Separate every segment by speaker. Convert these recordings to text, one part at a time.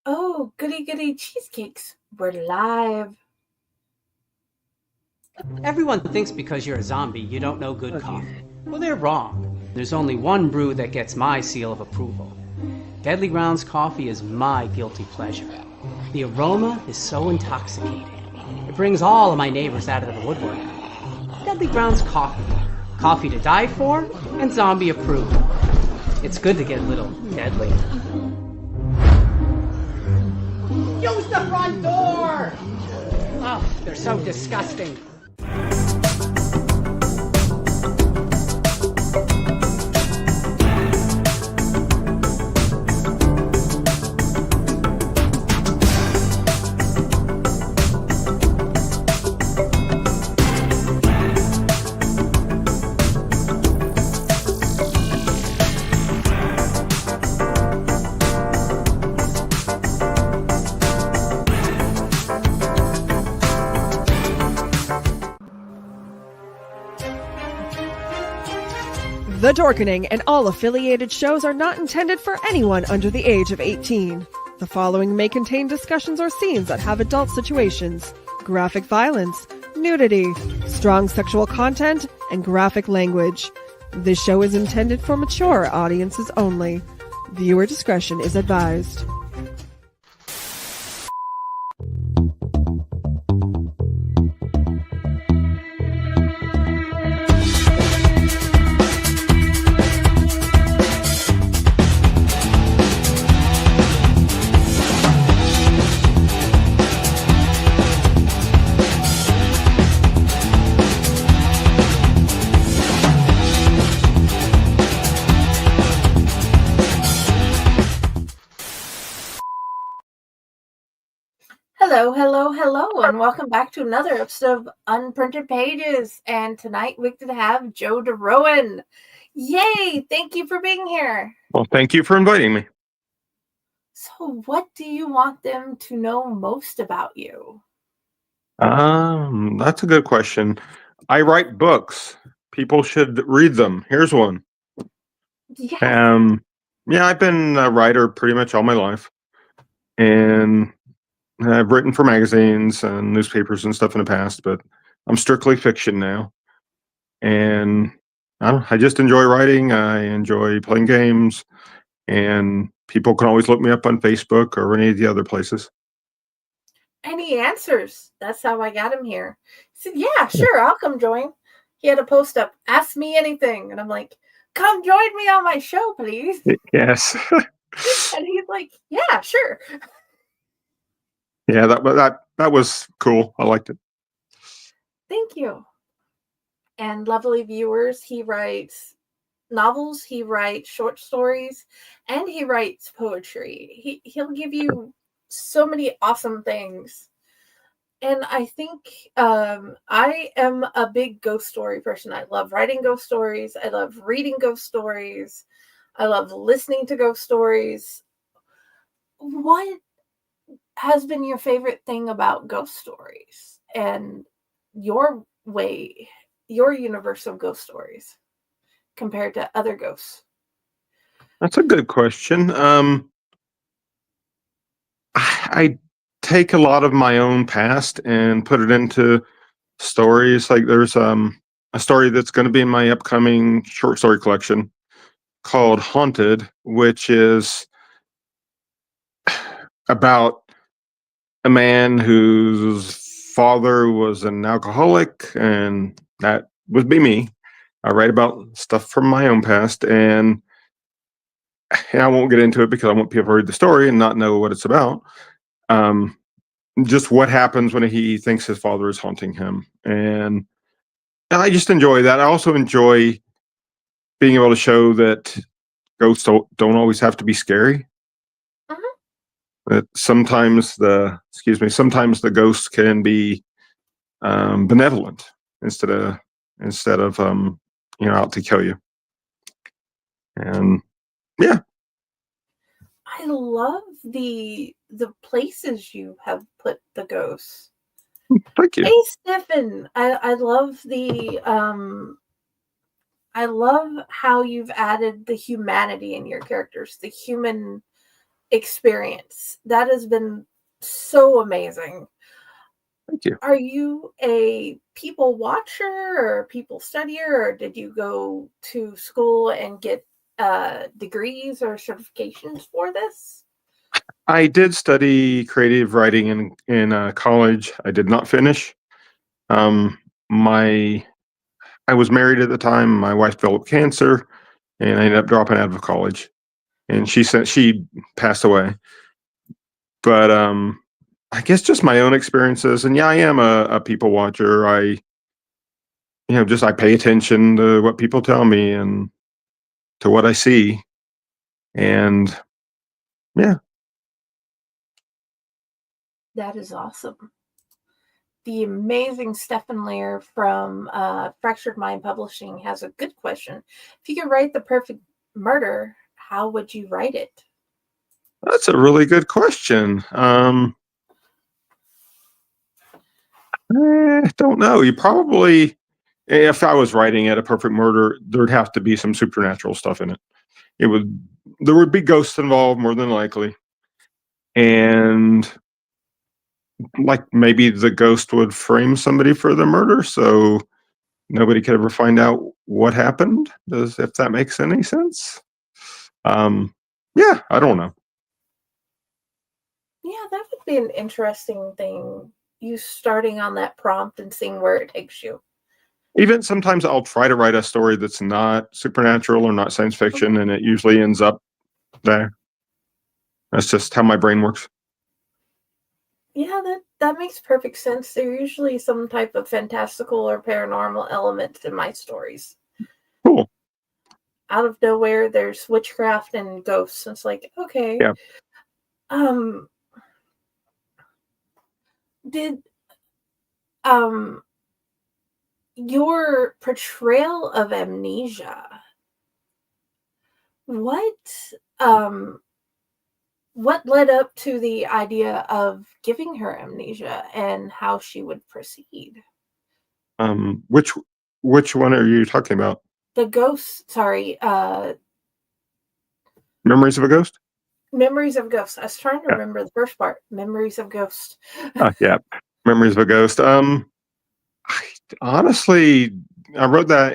Speaker 1: Oh, goody goody cheesecakes. We're live.
Speaker 2: Everyone thinks because you're a zombie, you don't know good coffee. Well, they're wrong. There's only one brew that gets my seal of approval. Deadly Grounds coffee is my guilty pleasure. The aroma is so intoxicating. It brings all of my neighbors out of the woodwork. Deadly Grounds coffee. Coffee to die for and zombie approved. It's good to get a little deadly. Use the front door! Oh, they're so disgusting.
Speaker 3: The Dorkening and all affiliated shows are not intended for anyone under the age of 18. The following may contain discussions or scenes that have adult situations, graphic violence, nudity, strong sexual content, and graphic language. This show is intended for mature audiences only. Viewer discretion is advised.
Speaker 1: Hello, and welcome back to another episode of Unprinted Pages. And tonight we get to have Joe DeRouen. Yay! Thank you for being here.
Speaker 4: Well, thank you for inviting me.
Speaker 1: So, what do you want them to know most about you?
Speaker 4: That's a good question. I write books. People should read them. Here's one.
Speaker 1: Yes.
Speaker 4: Yeah, I've been a writer pretty much all my life, and I've written for magazines and newspapers and stuff in the past, but I'm strictly fiction now. And I just enjoy writing. I enjoy playing games, and people can always look me up on Facebook or any of the other places.
Speaker 1: Any answers? That's how I got him here. He said, yeah, sure, I'll come join. He had a post up, ask me anything. And I'm like, come join me on my show, please.
Speaker 4: Yes.
Speaker 1: And he's like, yeah, sure.
Speaker 4: Yeah, that was cool. I liked it.
Speaker 1: Thank you. And lovely viewers, he writes novels, he writes short stories, and he writes poetry. He'll give you so many awesome things. And I think I am a big ghost story person. I love writing ghost stories. I love reading ghost stories. I love listening to ghost stories. What has been your favorite thing about ghost stories and your universe of ghost stories compared to other ghosts?
Speaker 4: That's a good question. I take a lot of my own past and put it into stories. Like there's a story that's going to be in my upcoming short story collection called Haunted, which is about a man whose father was an alcoholic, and that would be me. I write about stuff from my own past, and I won't get into it because I want people to read the story and not know what it's about. Just what happens when he thinks his father is haunting him. And I just enjoy that. I also enjoy being able to show that ghosts don't always have to be scary. That sometimes the ghosts can be benevolent instead of out to kill you. And yeah,
Speaker 1: I love the places you have put the ghosts.
Speaker 4: Thank you.
Speaker 1: Hey, Stephen, I love I love how you've added the humanity in your characters, the human experience. That has been so amazing.
Speaker 4: Thank you.
Speaker 1: Are you a people watcher or a people studier, or did you go to school and get degrees or certifications for this?
Speaker 4: I did study creative writing in college. I did not finish. My I was married at the time. My wife developed cancer, and I ended up dropping out of college. And she passed away. But I guess just my own experiences. And yeah, I am a people watcher. I pay attention to what people tell me and to what I see. And yeah,
Speaker 1: That is awesome. The amazing Stefan Lear from Fractured Mind Publishing has a good question. If you could write the perfect murder, how would you write it?
Speaker 4: that's a really good question. Don't know. You probably, if I was writing it, a perfect murder, there'd have to be some supernatural stuff in it. It would, there would be ghosts involved more than likely, and like maybe the ghost would frame somebody for the murder, so nobody could ever find out what happened. If that makes any sense? Um, yeah, I don't know.
Speaker 1: Yeah, that would be an interesting thing. You starting on that prompt and seeing where it takes you.
Speaker 4: Even sometimes I'll try to write a story that's not supernatural or not science fiction, and it usually ends up there. That's just how my brain works.
Speaker 1: Yeah, that makes perfect sense. There's usually some type of fantastical or paranormal element in my stories.
Speaker 4: Cool.
Speaker 1: Out of nowhere, there's witchcraft and ghosts. It's like, okay.
Speaker 4: Yeah.
Speaker 1: Um, did um your portrayal of amnesia, what um what led up to the idea of giving her amnesia and how she would proceed?
Speaker 4: Um, which which one are you talking about?
Speaker 1: The ghost, sorry,
Speaker 4: Memories of a Ghost?
Speaker 1: Memories of Ghost. I was trying to
Speaker 4: Yeah.
Speaker 1: remember the first part. Memories of Ghost.
Speaker 4: Yeah. Memories of a Ghost. I, honestly, I wrote that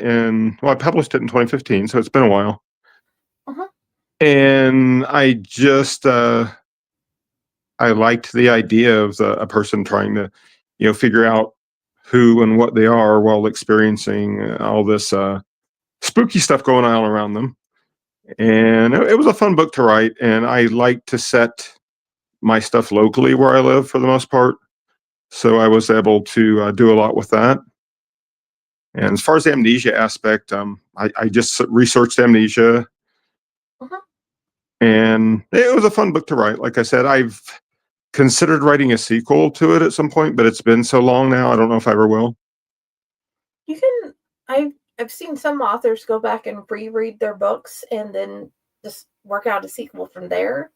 Speaker 4: I published it in 2015, so it's been a while.
Speaker 1: Uh-huh.
Speaker 4: And I liked the idea of a person trying to, figure out who and what they are while experiencing all this spooky stuff going on around them. And it was a fun book to write. And I like to set my stuff locally where I live for the most part. So I was able to do a lot with that. And as far as the amnesia aspect, I just researched amnesia,
Speaker 1: Uh-huh.
Speaker 4: and it was a fun book to write. Like I said, I've considered writing a sequel to it at some point, but it's been so long now, I don't know if I ever will.
Speaker 1: You can I've seen some authors go back and reread their books and then just work out a sequel from there.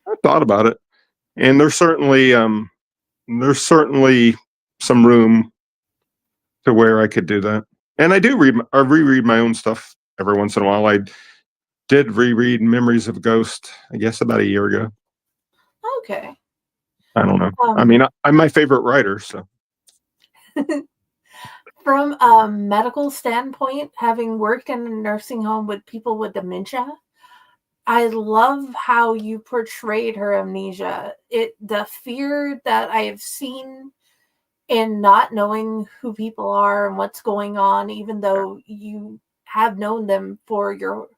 Speaker 4: I thought about it, and there's certainly some room to where I could do that. And I reread my own stuff every once in a while. I did reread Memories of a Ghost, I guess about a year ago.
Speaker 1: Okay.
Speaker 4: I don't know. I
Speaker 1: Um
Speaker 4: mean, I'm my favorite writer, so
Speaker 1: from a medical standpoint, having worked in a nursing home with people with dementia, I love how you portrayed her amnesia. The fear that I have seen in not knowing who people are and what's going on, even though you have known them for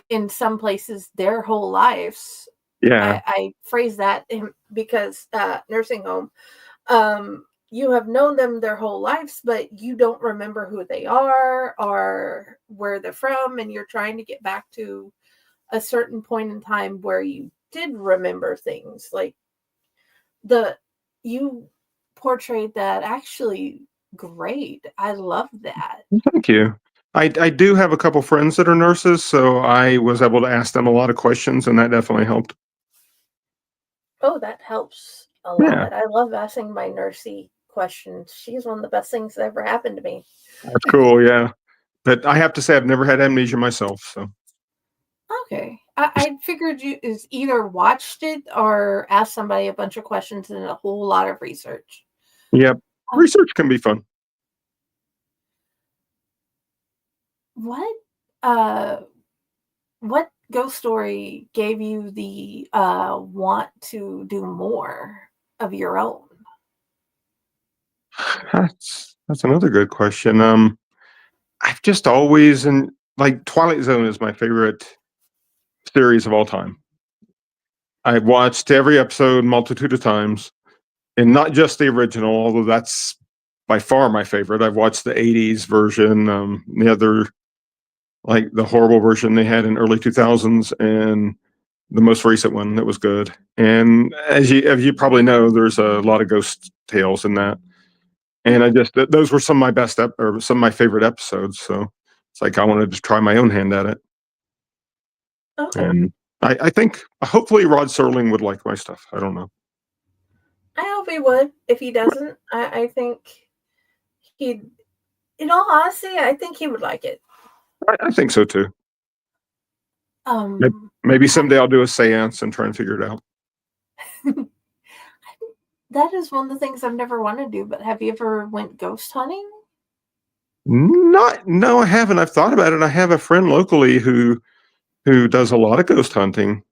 Speaker 1: in some places their whole lives.
Speaker 4: yeah.
Speaker 1: I phrase that because nursing home, you have known them their whole lives, but you don't remember who they are or where they're from, and you're trying to get back to a certain point in time where you did remember things. Like the you portrayed that actually great. I love that.
Speaker 4: Thank you. I do have a couple friends that are nurses, so I was able to ask them a lot of questions, and that definitely helped.
Speaker 1: Oh, that helps a
Speaker 4: Yeah,
Speaker 1: lot. I love asking my nursey questions. She's one of the best things that ever happened to me.
Speaker 4: that's cool. Yeah, but I have to say I've never had amnesia myself. So
Speaker 1: Okay. I figured you is either watched it or asked somebody a bunch of questions and a whole lot of research.
Speaker 4: Yep.
Speaker 1: Um,
Speaker 4: Research can be fun.
Speaker 1: what uh what ghost story gave you the want to do more of your own?
Speaker 4: That's another good question. I've just always and like Twilight Zone is my favorite series of all time. I've watched every episode multitude of times, and not just the original, although that's by far my favorite. I've watched the '80s version, the other like the horrible version they had in early 2000s, and the most recent one that was good. And as you probably know, there's a lot of ghost tales in that. And those were some of my or some of my favorite episodes. So it's like I wanted to try my own hand at it.
Speaker 1: Okay.
Speaker 4: And I think hopefully Rod Serling would like my stuff. I don't know.
Speaker 1: I hope he would. If he doesn't, I think he'd, in all honesty, I think he would like it.
Speaker 4: I think so too.
Speaker 1: Um,
Speaker 4: Maybe someday I'll do a seance and try and figure it out.
Speaker 1: that is one of the things I've never wanted to do, but have you ever went ghost hunting?
Speaker 4: No, I haven't. I've thought about it. I have a friend locally who does a lot of ghost hunting.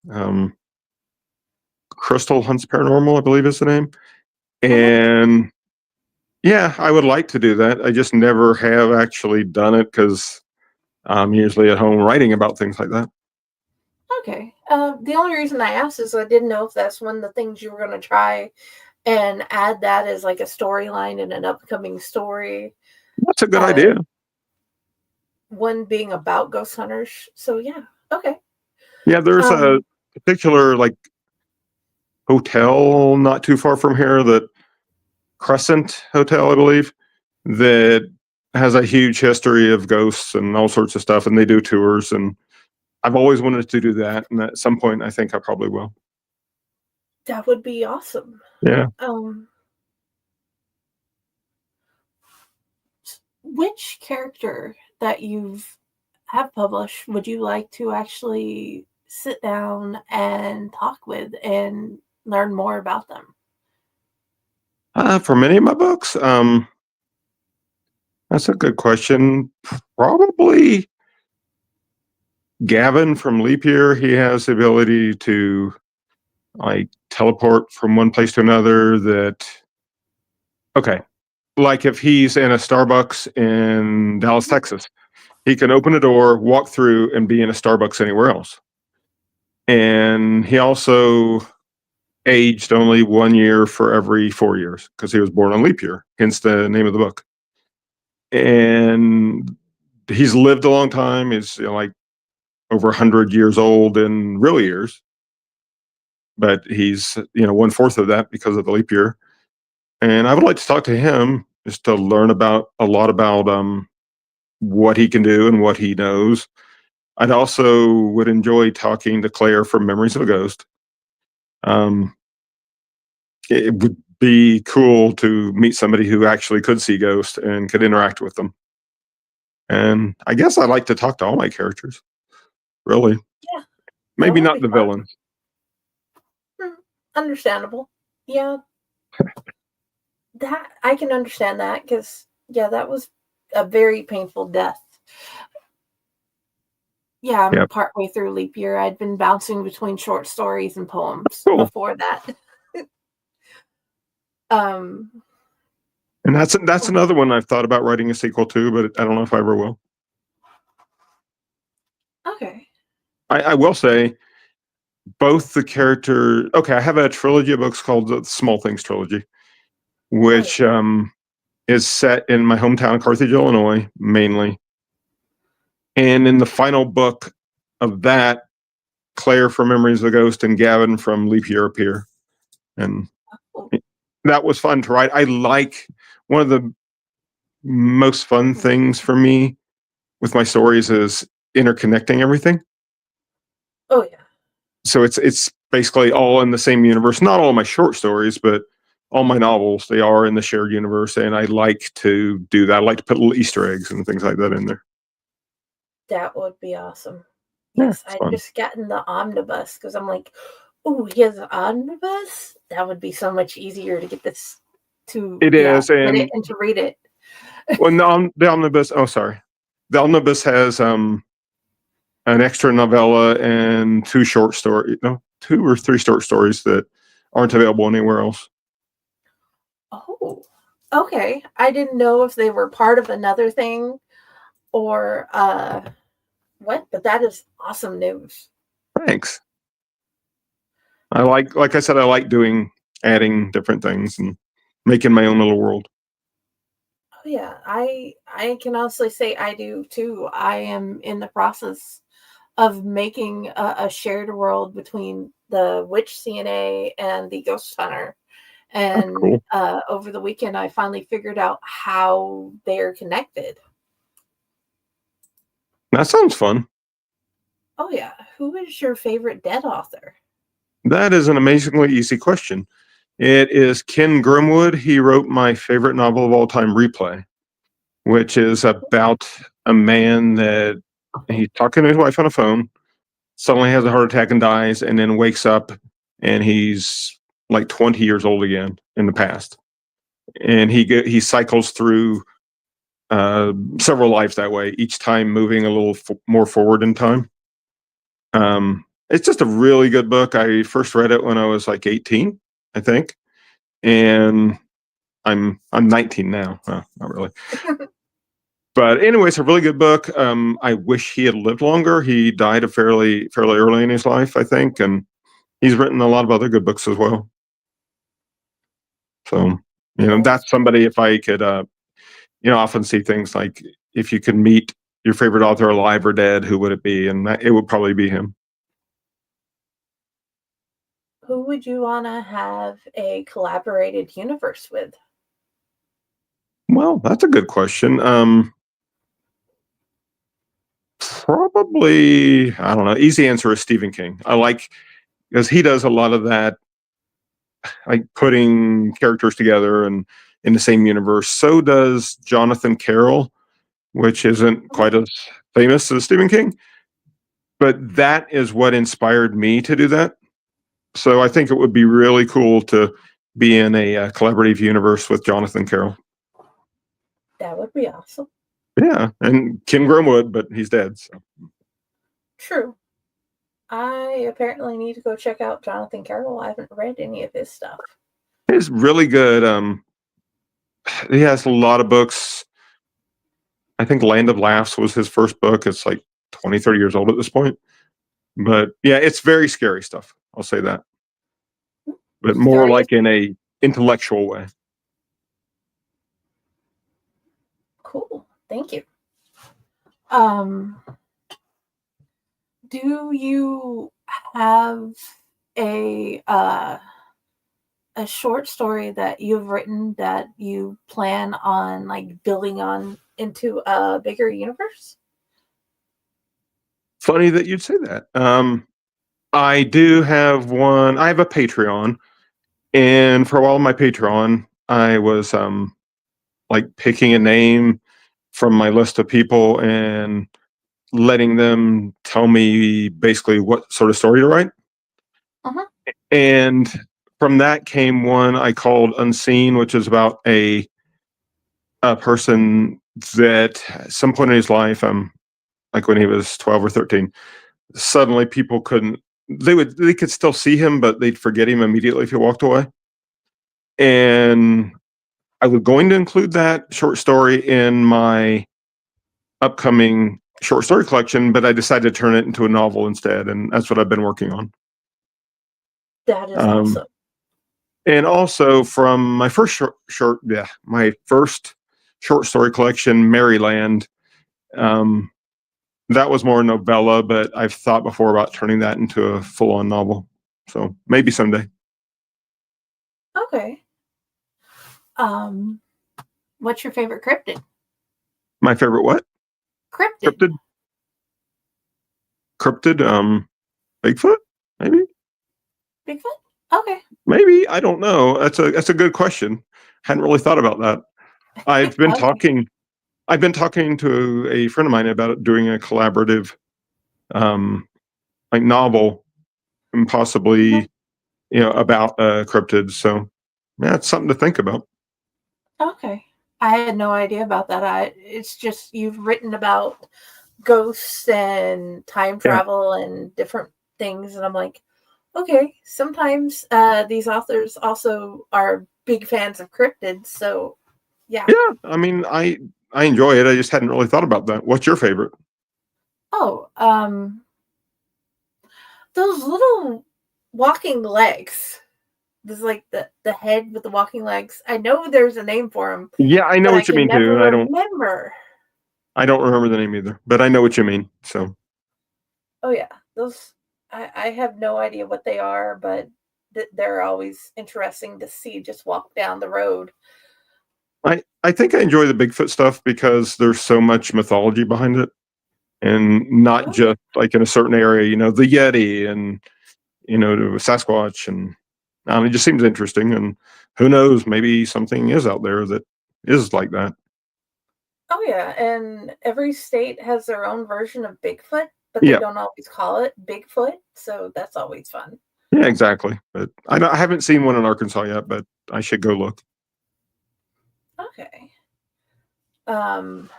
Speaker 4: Crystal Hunts Paranormal, I believe is the name. And yeah, I would like to do that. I just never have actually done it because I'm usually at home writing about things like that.
Speaker 1: Okay. The only reason I asked is I didn't know if that's one of the things you were going to try and add that as like a storyline in an upcoming story.
Speaker 4: That's a good idea.
Speaker 1: One being about ghost hunters. So yeah. Okay.
Speaker 4: Yeah, there's a particular like hotel not too far from here, that Crescent Hotel, I believe, that has a huge history of ghosts and all sorts of stuff, and they do tours. And I've always wanted to do that, and at some point, I think I probably will.
Speaker 1: That would be awesome.
Speaker 4: Yeah.
Speaker 1: Which character that have published would you like to actually sit down and talk with and learn more about them?
Speaker 4: For many of my books, that's a good question. Probably Gavin from Leap Year. He has the ability to like teleport from one place to another. Okay, like if he's in a Starbucks in Dallas, Texas, he can open a door, walk through, and be in a Starbucks anywhere else. And he also aged only 1 year for every 4 years because he was born on leap year, hence the name of the book. And he's lived a long time. He's like over 100 years old in real years, but he's 1/4 of that because of the leap year. And I would like to talk to him just to learn about a lot about what he can do and what he knows. I'd also would enjoy talking to Claire from Memories of a Ghost. It would be cool to meet somebody who actually could see ghosts and could interact with them. And I guess I like to talk to all my characters, really.
Speaker 1: Yeah.
Speaker 4: Maybe not the villains.
Speaker 1: Understandable. Yeah. That I can understand that because that was a very painful death. Yeah, I'm partway through leap year. I'd been bouncing between short stories and poems before that.
Speaker 4: And that's another one I've thought about writing a sequel to, but I don't know if I ever will.
Speaker 1: Okay.
Speaker 4: I will say both the character. Okay, I have a trilogy of books called the Small Things Trilogy, which is set in my hometown, Carthage, Illinois, mainly. And in the final book of that, Claire from Memories of the Ghost and Gavin from Leap Year appear. And that was fun to write. I like one of the most fun things for me with my stories is interconnecting everything.
Speaker 1: Oh yeah.
Speaker 4: So it's basically all in the same universe. Not all my short stories, but all my novels, they are in the shared universe, and I like to do that. I like to put little Easter eggs and things like that in there.
Speaker 1: That would be awesome.
Speaker 4: Yeah,
Speaker 1: Yes,
Speaker 4: it's
Speaker 1: I
Speaker 4: fun.
Speaker 1: just gotten the omnibus because I'm like, oh, he has an omnibus? That would be so much easier to get this to,
Speaker 4: It
Speaker 1: yeah,
Speaker 4: is,
Speaker 1: get it
Speaker 4: and
Speaker 1: and to read it.
Speaker 4: well, the omnibus. Oh, sorry, the omnibus has an extra novella and two short story, no, two or three short stories that aren't available anywhere else.
Speaker 1: Oh, okay. I didn't know if they were part of another thing or what, but that is awesome news.
Speaker 4: Thanks. Like I said, I like adding different things and making my own little world.
Speaker 1: Oh yeah, I can honestly say I do too. I am in the process of making a shared world between the witch CNA and the ghost hunter.
Speaker 4: That's
Speaker 1: And
Speaker 4: cool.
Speaker 1: over the weekend, I finally figured out how they're connected.
Speaker 4: That sounds fun.
Speaker 1: Oh yeah, who is your favorite dead author?
Speaker 4: That is an amazingly easy question. It is Ken Grimwood. He wrote my favorite novel of all time, Replay, which is about a man that he's talking to his wife on a phone, suddenly has a heart attack and dies, and then wakes up and he's like 20 years old again in the past. And he cycles through several lives that way, each time moving a little more forward in time. It's just a really good book. I first read it when I was like 18, I think, and I'm 19 now. Well, not really, but anyway, it's a really good book. I wish he had lived longer. He died fairly early in his life, I think, and he's written a lot of other good books as well. So
Speaker 1: Yes.
Speaker 4: that's somebody. If I could, often see things like if you could meet your favorite author alive or dead, who would it be? And it would probably be him.
Speaker 1: Who would you want to have a collaborated universe with?
Speaker 4: Well, that's a good question. Probably, I don't know. Easy answer is Stephen King. I like because he does a lot of that, like putting characters together and in the same universe. So does Jonathan Carroll, which isn't quite as famous as Stephen King, but that is what inspired me to do that. So I think it would be really cool to be in a collaborative universe with Jonathan Carroll.
Speaker 1: That would be awesome.
Speaker 4: Yeah, and Kim Grimwood, but he's dead. So.
Speaker 1: True. I apparently need to go check out Jonathan Carroll. I haven't read any of his stuff.
Speaker 4: He's really good. He has a lot of books. I think Land of Laughs was his first book. It's like 20, 30 years old at this point. But yeah, it's very scary stuff. I'll say that. But more
Speaker 1: Scary.
Speaker 4: like in a intellectual way.
Speaker 1: Cool. Thank you. Um, do you have a uh a short story that you've written that you plan on like building on into a bigger universe?
Speaker 4: Funny that you'd say that. I do have one. I have a Patreon, and for a while on my Patreon, I was like picking a name from my list of people and letting them tell me basically what sort of story to write.
Speaker 1: Uh-huh.
Speaker 4: And from that came one I called Unseen, which is about a person that at some point in his life, like when he was 12 or 13, suddenly people couldn't they could still see him, but they'd forget him immediately if he walked away. And I was going to include that short story in my upcoming short story collection, but I decided to turn it into a novel instead, and that's what I've been working on.
Speaker 1: That is
Speaker 4: Um,
Speaker 1: awesome.
Speaker 4: and also from my first my first short story collection, Maryland. Um, that was more novella, but I've thought before about turning that into a full-on novel. So maybe someday.
Speaker 1: Okay. Um, what's your favorite cryptid?
Speaker 4: My favorite what?
Speaker 1: Cryptid.
Speaker 4: Cryptid? Cryptid? Bigfoot? Maybe?
Speaker 1: Bigfoot? Okay.
Speaker 4: Maybe. I don't know. That's a good question. Hadn't really thought about that. I've been
Speaker 1: Okay.
Speaker 4: talking I've been talking to a friend of mine about doing a collaborative like novel and possibly about cryptids. So yeah, it's something to think about.
Speaker 1: Okay. I had no idea about that. It's just you've written about ghosts and time
Speaker 4: Yeah,
Speaker 1: travel and different things, and I'm like, okay. Sometimes these authors also are big fans of cryptids, so yeah.
Speaker 4: yeah. I mean, I enjoy it. I just hadn't really thought about that. What's your favorite?
Speaker 1: Oh, those little walking legs. There's like the head with the walking legs. I know there's a name for them,
Speaker 4: Yeah, I know
Speaker 1: but I
Speaker 4: what you
Speaker 1: can
Speaker 4: mean
Speaker 1: never
Speaker 4: too.
Speaker 1: remember.
Speaker 4: I don't remember the name either, but I know what you mean. So
Speaker 1: Oh yeah, those I have no idea what they are, but they're always interesting to see just walk down the road.
Speaker 4: I think I enjoy the Bigfoot stuff because there's so much mythology behind it, and not
Speaker 1: Oh yeah,
Speaker 4: just like in a certain area. The Yeti and the Sasquatch, and it just seems interesting. And who knows, maybe something is out there that is like that.
Speaker 1: oh yeah, and every state has their own version of Bigfoot, but they
Speaker 4: Yeah,
Speaker 1: don't always call it Bigfoot, so that's always fun.
Speaker 4: yeah, exactly. But I haven't seen one in Arkansas yet, but I should go look.
Speaker 1: Okay. Um.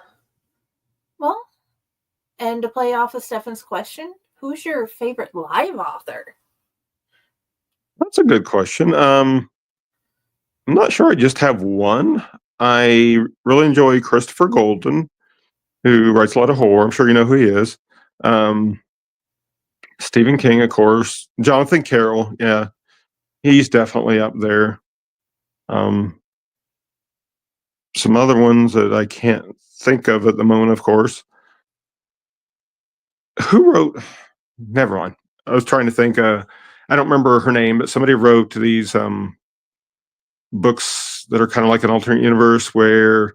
Speaker 1: Well, and to play off of Stefan's question, who's your favorite live author?
Speaker 4: That's a good question. I'm not sure. I just have one. I really enjoy Christopher Golden, who writes a lot of horror. I'm sure you know who he is. Um, Stephen King, of course. Jonathan Carroll, yeah, he's definitely up there. Um, some other ones that I can't think of at the moment, of course. Who wrote? Never mind. I was trying to think. I don't remember her name, but somebody wrote these books that are kind of like an alternate universe where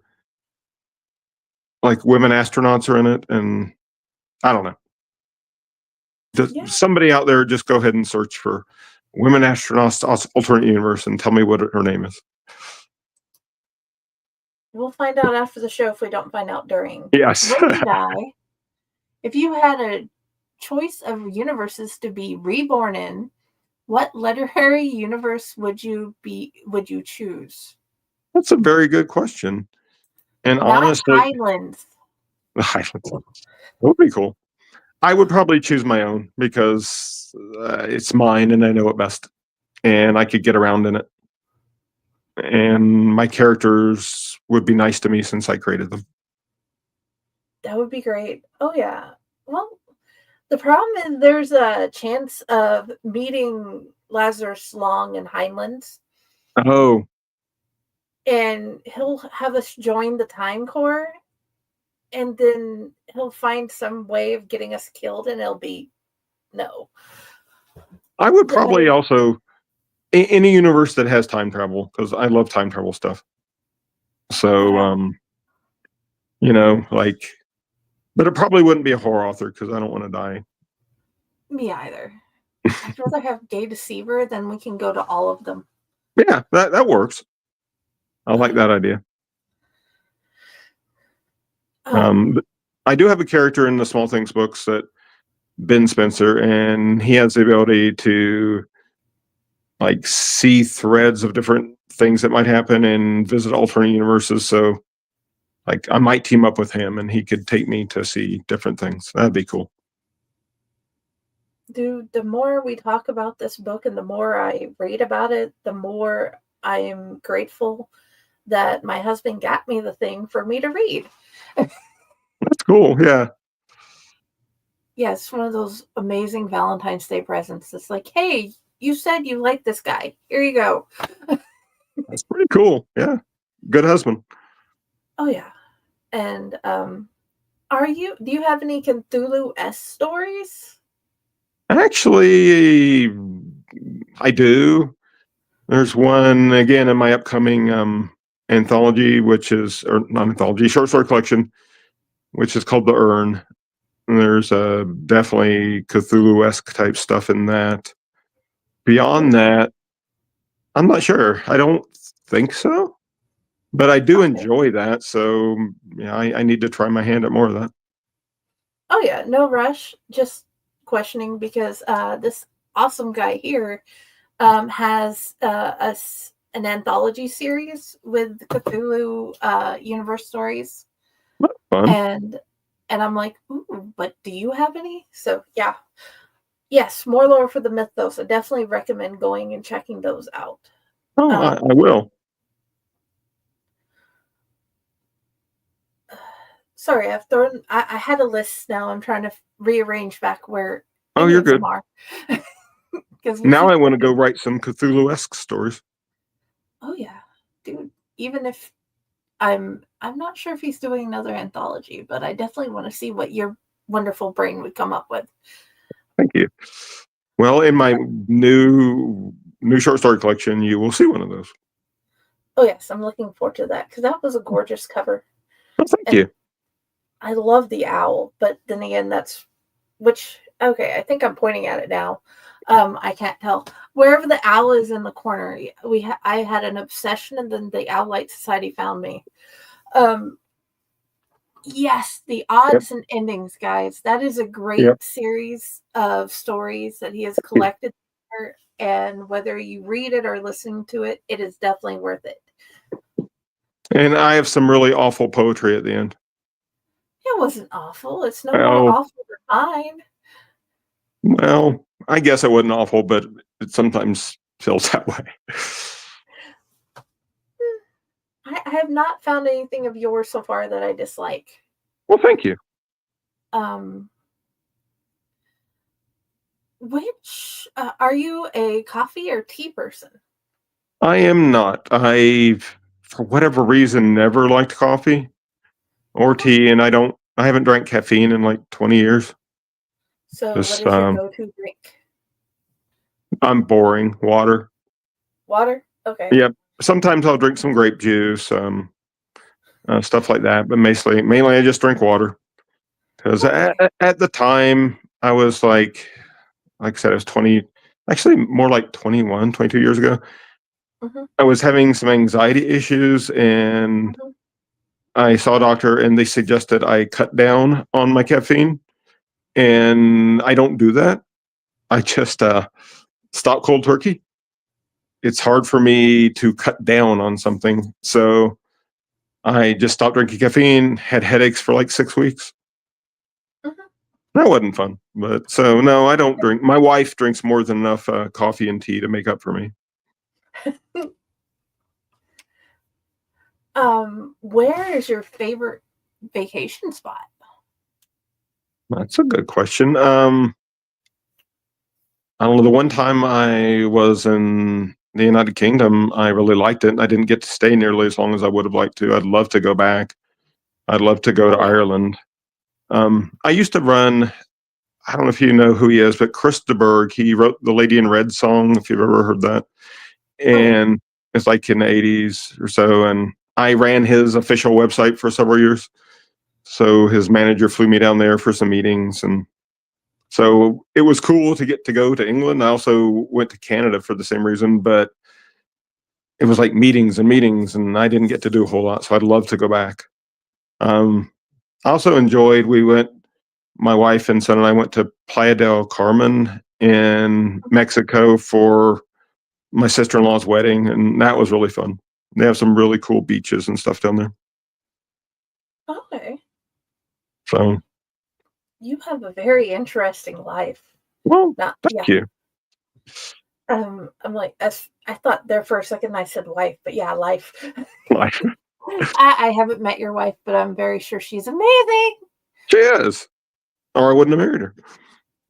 Speaker 4: like women astronauts are in it, and I don't know.
Speaker 1: Yeah,
Speaker 4: Somebody out there, just go ahead and search for women astronauts alternate universe and tell me what her name is.
Speaker 1: we'll find out after the show if we don't find out during.
Speaker 4: Yes.
Speaker 1: Rolling die. If you had a choice of universes to be reborn in, what literary universe would you choose?
Speaker 4: That's a very good question. And
Speaker 1: Not
Speaker 4: honestly,
Speaker 1: Highlands.
Speaker 4: the Highlands. That would be cool. I would probably choose my own because it's mine and I know it best, and I could get around in it. And my characters would be nice to me since I created them.
Speaker 1: That would be great. Oh yeah. Well, the problem is there's a chance of meeting Lazarus Long in Highlands,
Speaker 4: Oh,
Speaker 1: and he'll have us join the Time Corps, and then he'll find some way of getting us killed, and it'll be no.
Speaker 4: I would
Speaker 1: The
Speaker 4: probably
Speaker 1: main,
Speaker 4: also any universe that has time travel because I love time travel stuff. So,
Speaker 1: yeah,
Speaker 4: like, but it probably wouldn't be a horror author because I don't want to die.
Speaker 1: me either. I'd rather have Gay Deceiver than we can go to all of them.
Speaker 4: Yeah, that works. I like that idea.
Speaker 1: Um,
Speaker 4: I do have a character in the Small Things books that Ben Spencer, and he has the ability to like see threads of different things that might happen and visit alternate universes. So, like, I might team up with him, and he could take me to see different things. That'd be cool.
Speaker 1: Dude, the more we talk about this book and the more I read about it, the more I am grateful that my husband got me the thing for me to read.
Speaker 4: That's cool. Yeah,
Speaker 1: Yeah, it's one of those amazing Valentine's Day presents. It's like, hey, you said you like this guy. Here you go.
Speaker 4: that's pretty cool. Yeah, good husband.
Speaker 1: Oh yeah. And do you have any Cthulhu S stories?
Speaker 4: Actually, I do. There's one again in my upcoming anthology, which is or not anthology, short story collection, which is called The Urn. And there's definitely Cthulhu-esque type stuff in that. Beyond
Speaker 1: Ooh,
Speaker 4: that, I'm not sure. I don't think so, but I do
Speaker 1: okay.
Speaker 4: enjoy that. So yeah, I need to try my hand at more of that.
Speaker 1: Oh yeah, no rush. Just questioning because this awesome guy here has an anthology series with Cthulhu universe stories,
Speaker 4: Fun.
Speaker 1: and I'm like, ooh, but do you have any? So yeah, yes, more lore for the mythos. I definitely recommend going and checking those out.
Speaker 4: Oh, I will.
Speaker 1: Sorry, I've thrown. I had a list now. I'm trying to rearrange back where
Speaker 4: Oh,
Speaker 1: any
Speaker 4: you're
Speaker 1: of them
Speaker 4: good.
Speaker 1: are. Because
Speaker 4: Now I want to go write some Cthulhu-esque stories.
Speaker 1: Oh yeah, dude. Even if I'm not sure if he's doing another anthology, but I definitely want to see what your wonderful brain would come up with.
Speaker 4: Thank you. Well, in my new short story collection, you will see one of those.
Speaker 1: Oh yes, I'm looking forward to that because that was a gorgeous cover.
Speaker 4: Oh, thank
Speaker 1: And
Speaker 4: you.
Speaker 1: I love the owl, but then again, okay, I think I'm pointing at it now. I can't tell. Wherever the owl is in the corner, I had an obsession, and then the Owl Light Society found me. Yes, the odds and endings, guys. That is a great series of stories that he has collected there, and whether you read it or listen to it, it is definitely worth it.
Speaker 4: And I have some really awful poetry at the end.
Speaker 1: It wasn't awful. It's no more awful than mine.
Speaker 4: Well, I guess it wasn't awful, but it sometimes feels that way.
Speaker 1: I have not found anything of yours so far that I dislike.
Speaker 4: Well, thank you.
Speaker 1: Which are you a coffee or tea person?
Speaker 4: I am not. I've, for whatever reason, never liked coffee or tea, and I haven't drank caffeine in like 20 years.
Speaker 1: So what is your go-to drink?
Speaker 4: I'm boring. Water.
Speaker 1: Water? Okay.
Speaker 4: Yep. Sometimes I'll drink some grape juice, stuff like that, but mainly I just drink water. Because at the time, I was like I said, I was 20, actually more like 21, 22 years ago.
Speaker 1: Mm-hmm.
Speaker 4: I was having some anxiety issues, and I saw a doctor, and they suggested I cut down on my caffeine. And I don't do that. I just stop cold turkey. It's hard for me to cut down on something. So I just stopped drinking caffeine, had headaches for like 6 weeks. That wasn't fun. But so, no, I don't drink. My wife drinks more than enough coffee and tea to make up for me.
Speaker 1: Where is your favorite vacation spot?
Speaker 4: That's a good question. I don't know. The one time I was in the United Kingdom, I really liked it. I didn't get to stay nearly as long as I would have liked to. I'd love to go back. I'd love to go to Ireland. I used to run, I don't know if you know who he is, but Chris de Burgh, he wrote the Lady in Red song, if you've ever heard that. And it's like in the 80s or so. And I ran his official website for several years. So his manager flew me down there for some meetings. And so it was cool to go to England. I also went to Canada for the same reason, but it was like meetings and meetings, and I didn't get to do a whole lot. So I'd love to go back. I also enjoyed, my wife and son and I went to Playa del Carmen in Mexico for my sister-in-law's wedding, and that was really fun. They have some really cool beaches and stuff down there.
Speaker 1: Okay.
Speaker 4: So
Speaker 1: you have a very interesting life.
Speaker 4: Well, thank you.
Speaker 1: I'm like, I thought there for a second I said wife, but yeah, life.
Speaker 4: Life.
Speaker 1: I haven't met your wife, but I'm very sure she's amazing.
Speaker 4: She is. Or I wouldn't have married her.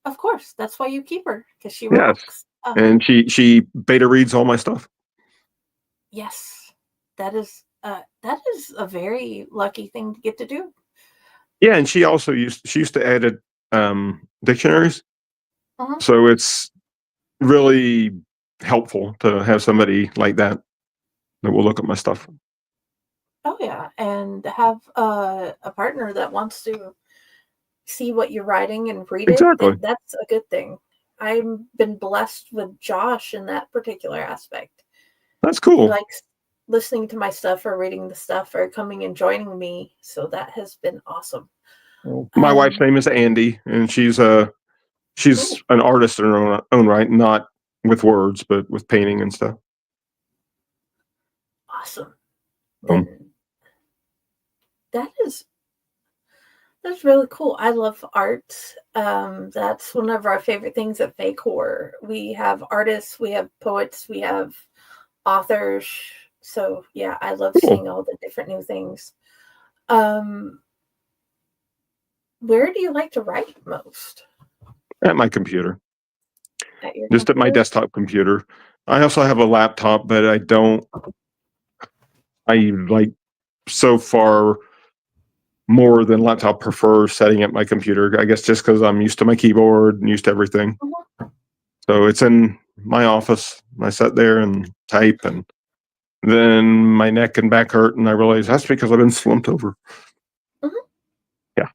Speaker 1: Of course. That's why you keep her, because she rocks.
Speaker 4: And she beta reads all my stuff.
Speaker 1: Yes. That is a very lucky thing to get to do.
Speaker 4: Yeah, and she also used to edit dictionaries. So it's really helpful to have somebody like that will look at my stuff.
Speaker 1: Oh yeah, and have a partner that wants to see what you're writing and read it. That's a good thing. I've been blessed with Josh in that particular aspect.
Speaker 4: That's cool.
Speaker 1: He likes listening to my stuff or reading the stuff or coming and joining me. So that has been awesome.
Speaker 4: My wife's name is Andy, and she's a
Speaker 1: Cool.
Speaker 4: She's an artist in her own right, not with words, but with painting and stuff.
Speaker 1: Awesome.
Speaker 4: Um,
Speaker 1: Then that is that's really cool. I love art. That's one of our favorite things at Faycore. We have artists, we have poets, we have authors. So yeah, I love
Speaker 4: cool.
Speaker 1: seeing all the different new things. Um, where do you like to write most?
Speaker 4: At my computer,
Speaker 1: At your
Speaker 4: just at my
Speaker 1: computer?
Speaker 4: desktop computer. I also have a laptop, but I don't. I like so far more than laptop prefer setting up my computer. I guess just because I'm used to my keyboard and used to everything.
Speaker 1: Mhm.
Speaker 4: So it's in my office. I sit there and type, and then my neck and back hurt, and I realize that's because I've been slumped over.
Speaker 1: Mhm.
Speaker 4: Yeah,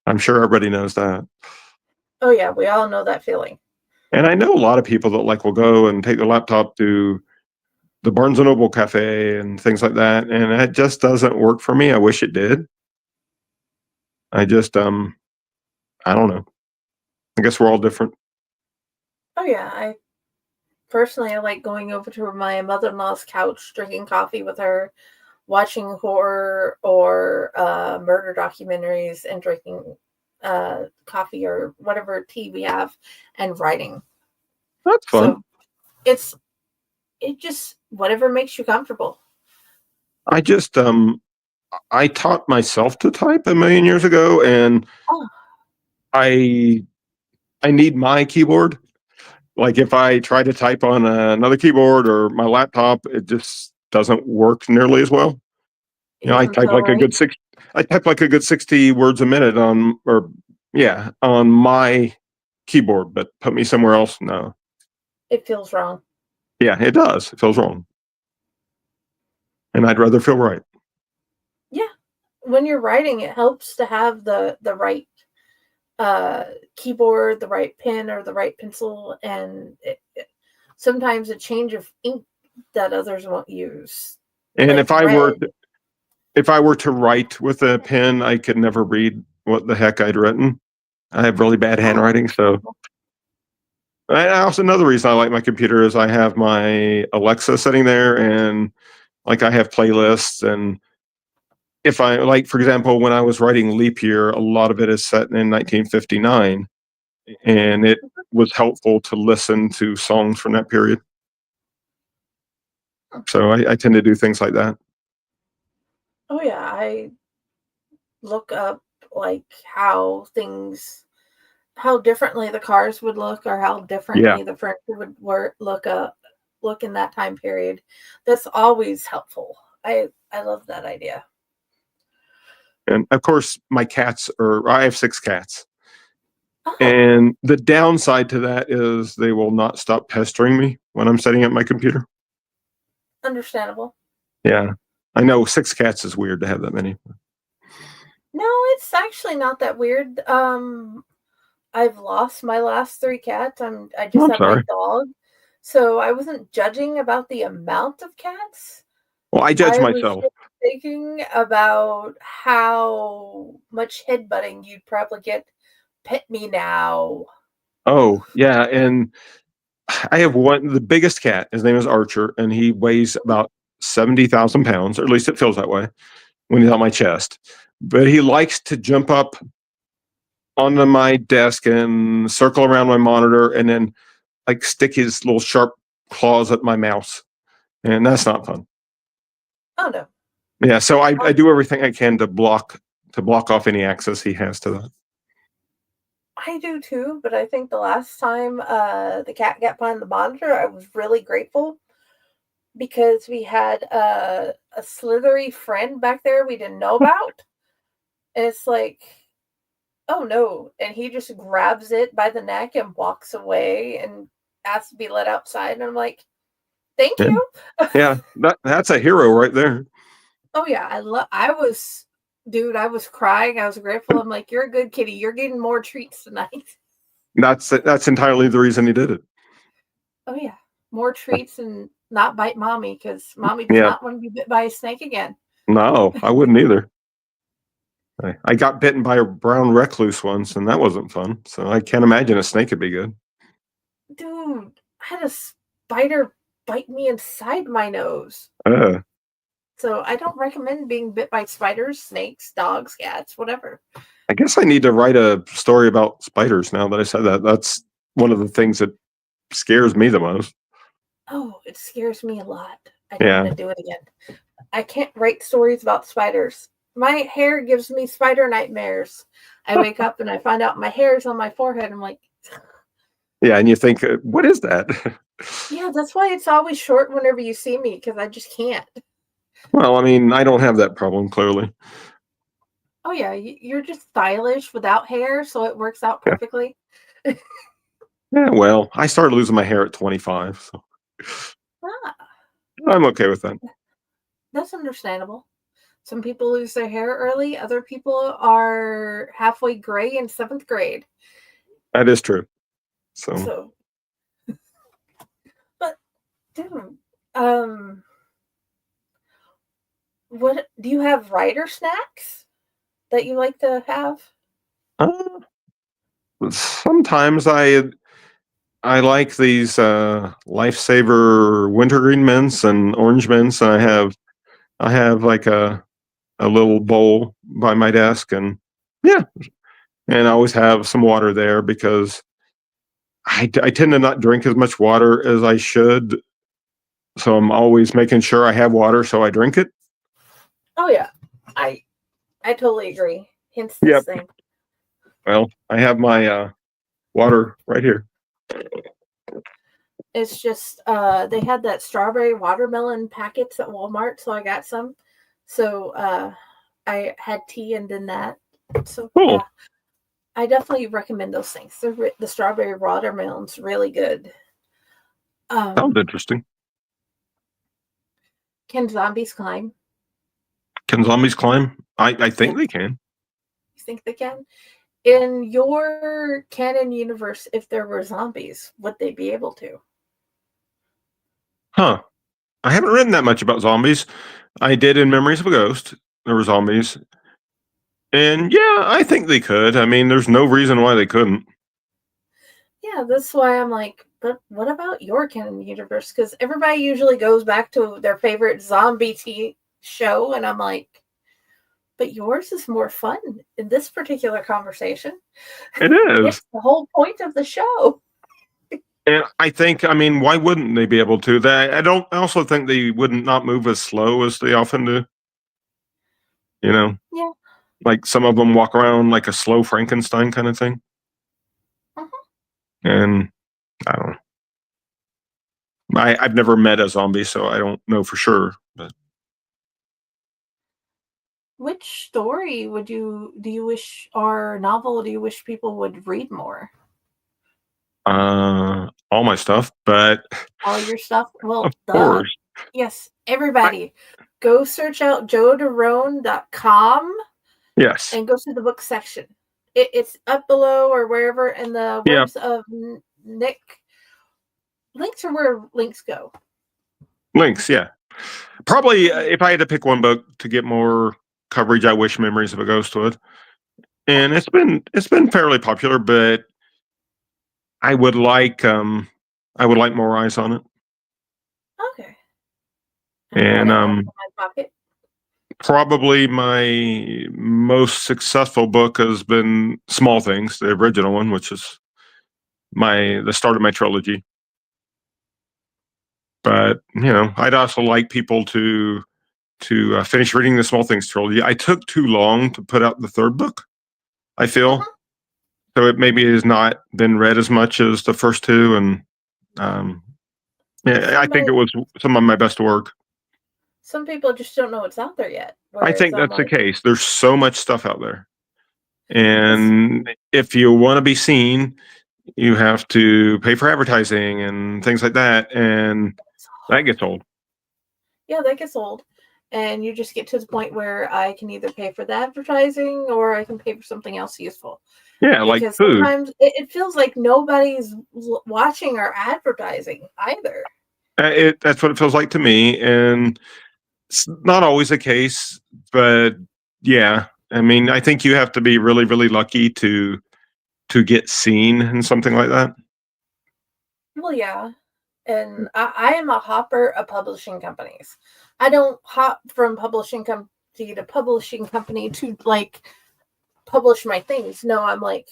Speaker 4: I'm sure everybody knows that.
Speaker 1: Oh yeah, we all know that feeling.
Speaker 4: And I know a lot of people that like will go and take their laptop to the Barnes and Noble cafe and things like that, and it just doesn't work for me. I wish it did. I just I don't know. I guess we're all different.
Speaker 1: Oh yeah, I like going over to my mother-in-law's couch, drinking coffee with her, watching horror or murder documentaries, and drinking coffee or whatever tea we have, and writing.
Speaker 4: That's fun.
Speaker 1: So it's it just whatever makes you comfortable.
Speaker 4: I just I taught myself to type a million years ago, and
Speaker 1: Oh,
Speaker 4: I I need my keyboard. Like if I try to type on another keyboard or my laptop, it just doesn't work nearly as well.
Speaker 1: it doesn't feel right.
Speaker 4: I type like a good 60 words a minute on, or yeah, on my keyboard, but put me somewhere else, no.
Speaker 1: It feels wrong.
Speaker 4: Yeah, it does. It feels wrong. And I'd rather feel right.
Speaker 1: Yeah, when you're writing, it helps to have the right uh keyboard, the right pen or the right pencil, and sometimes a change of ink that others won't use,
Speaker 4: And
Speaker 1: like red.
Speaker 4: if I were to write with a pen, I could never read what the heck I'd written. I have really bad
Speaker 1: Oh,
Speaker 4: handwriting, so
Speaker 1: understandable.
Speaker 4: I also another reason I like my computer is I have my Alexa sitting there, and like I have playlists, and if I like, for example, when I was writing Leap Year, a lot of it is set in 1959, and it was helpful to listen to songs from that period. So I tend to do things like that.
Speaker 1: Oh yeah, I look up like how differently the cars would look, or how
Speaker 4: Yeah,
Speaker 1: differently the furniture would look in that time period. That's always helpful. I love that idea.
Speaker 4: and of course, my cats are. I have 6 cats,
Speaker 1: Oh,
Speaker 4: and the downside to that is they will not stop pestering me when I'm setting up my computer.
Speaker 1: understandable.
Speaker 4: Yeah, I know 6 cats is weird to have that many.
Speaker 1: No, it's actually not that weird. I've lost my last 3 cats. I
Speaker 4: Oh,
Speaker 1: just
Speaker 4: I'm
Speaker 1: have my
Speaker 4: sorry.
Speaker 1: dog. So I wasn't judging about the amount of cats.
Speaker 4: Well, I judge
Speaker 1: I was
Speaker 4: myself.
Speaker 1: just thinking about how much headbutting you'd probably get. Pet me now.
Speaker 4: Oh, yeah, and I have one. The biggest cat. His name is Archer, and he weighs about 70,000 pounds, or at least it feels that way when he's on my chest. But he likes to jump up onto my desk and circle around my monitor, and then like stick his little sharp claws at my mouse, and that's not fun.
Speaker 1: Oh no.
Speaker 4: Yeah, so I
Speaker 1: Um,
Speaker 4: do everything I can to block off any access he has to that.
Speaker 1: I do too, but I think the last time the cat got behind the monitor, I was really grateful because we had a slithery friend back there we didn't know about. And it's like, oh no. And he just grabs it by the neck and walks away and asks to be let outside. And I'm like, thank
Speaker 4: Yeah,
Speaker 1: you.
Speaker 4: yeah, that's a hero right there.
Speaker 1: Oh yeah, I was dude, I was crying. I was grateful. I'm like, you're a good kitty. You're getting more treats tonight.
Speaker 4: That's entirely the reason he did it.
Speaker 1: Oh yeah. More treats and not bite mommy because mommy does
Speaker 4: Yeah,
Speaker 1: not want to be bit by a snake again.
Speaker 4: no, I wouldn't either. I got bitten by a brown recluse once, and that wasn't fun. So I can't imagine a snake would be good.
Speaker 1: Dude, I had a spider bite me inside my nose.
Speaker 4: Uh,
Speaker 1: So I don't recommend being bit by spiders, snakes, dogs, cats, whatever.
Speaker 4: I guess I need to write a story about spiders now that I said that. That's one of the things that scares me the most.
Speaker 1: Oh, it scares me a lot. I don't
Speaker 4: Yeah.
Speaker 1: want to do it again. I can't write stories about spiders. My hair gives me spider nightmares. I wake up and I find out my hair is on my forehead. I'm like,
Speaker 4: Yeah, and you think, what is that?
Speaker 1: yeah, that's why it's always short whenever you see me because I just can't.
Speaker 4: Well, I mean, I don't have that problem, clearly.
Speaker 1: Oh, yeah, you're just stylish without hair, so it works out
Speaker 4: Yeah.
Speaker 1: perfectly.
Speaker 4: Yeah, well, I started losing my hair at 25, so
Speaker 1: Ah,
Speaker 4: I'm okay with that.
Speaker 1: that's understandable. Some people lose their hair early, other people are halfway gray in seventh grade.
Speaker 4: That is true. So,
Speaker 1: So, but dude, um, what do you have writer snacks that you like to have?
Speaker 4: uh, sometimes I like these lifesaver wintergreen mints and orange mints, and I have like a little bowl by my desk, and yeah, and I always have some water there because I tend to not drink as much water as I should, so I'm always making sure I have water so I drink it.
Speaker 1: Oh yeah, I I totally agree. Hence this
Speaker 4: Yep.
Speaker 1: thing.
Speaker 4: Well, I have my water right here.
Speaker 1: It's just they had that strawberry watermelon packets at Walmart, so I got some. So I had tea and then that. So
Speaker 4: Cool.
Speaker 1: yeah, I definitely recommend those things. The strawberry watermelon's really good.
Speaker 4: Sounds
Speaker 1: Um,
Speaker 4: interesting.
Speaker 1: can zombies climb?
Speaker 4: Can zombies climb? I think
Speaker 1: Yes,
Speaker 4: they can.
Speaker 1: you think they can? In your canon universe, if there were zombies, would they be able to?
Speaker 4: Huh. I haven't written that much about zombies. I did in Memories of a Ghost. There were zombies. And yeah, I think they could. I mean, there's no reason why they couldn't.
Speaker 1: Yeah, that's why I'm like, but what about your canon universe? Because everybody usually goes back to their favorite show, and I'm like, but yours is more fun in this particular conversation.
Speaker 4: It is.
Speaker 1: It's the whole point of the show.
Speaker 4: And I think, I mean, why wouldn't they be able to? I don't, I also think they wouldn't not move as slow as they often do. You know,
Speaker 1: Yeah.
Speaker 4: like some of them walk around like a slow Frankenstein kind of thing.
Speaker 1: Mhm.
Speaker 4: And I don't know. I've never met a zombie, so I don't know for sure. But
Speaker 1: Which story do you wish, or novel do you wish people would read more?
Speaker 4: all my stuff. But
Speaker 1: All your stuff?
Speaker 4: of
Speaker 1: Well, duh.
Speaker 4: course,
Speaker 1: Yes,
Speaker 4: I,
Speaker 1: everybody. Go search out DeRouen.com
Speaker 4: yes,
Speaker 1: and go to the book section. It's up below or wherever in the
Speaker 4: yeah,
Speaker 1: words of Nick. Links are where links go.
Speaker 4: links, yeah. Probably if I had to pick one book to get more coverage, I wish Memories of a Ghost would. And it's been fairly popular, but I would like more eyes on it.
Speaker 1: Okay. I'm gonna
Speaker 4: And
Speaker 1: add that to my pocket.
Speaker 4: probably my most successful book has been Small Things, the original one, which is the start of my trilogy. But I'd also like people to finish reading the Small Things trilogy. I took too long to put out the third book, I feel.
Speaker 1: Mhm.
Speaker 4: So it maybe has not been read as much as the first two, and um, yeah, I think
Speaker 1: Somebody,
Speaker 4: it was some of my best work.
Speaker 1: some people just don't know it's out there yet.
Speaker 4: I
Speaker 1: Whereas
Speaker 4: think
Speaker 1: I'm
Speaker 4: that's the
Speaker 1: like,
Speaker 4: case. There's so much stuff out there,
Speaker 1: it's,
Speaker 4: and if you want to be seen, you have to pay for advertising and things like that, and
Speaker 1: it's
Speaker 4: that
Speaker 1: hard.
Speaker 4: gets old.
Speaker 1: Yeah, that gets old. And you just get to the point where I can either pay for the advertising or I can pay for something else useful.
Speaker 4: Yeah, like
Speaker 1: Because
Speaker 4: food.
Speaker 1: sometimes it feels like nobody's watching our advertising either.
Speaker 4: That's what it feels like to me, and it's not always the case, but yeah. I mean, I think you have to be really, really lucky to get seen in something like that.
Speaker 1: Well, yeah. And I am a hopper of publishing companies. I don't hop from publishing company to publishing company to like publish my things. No, I'm like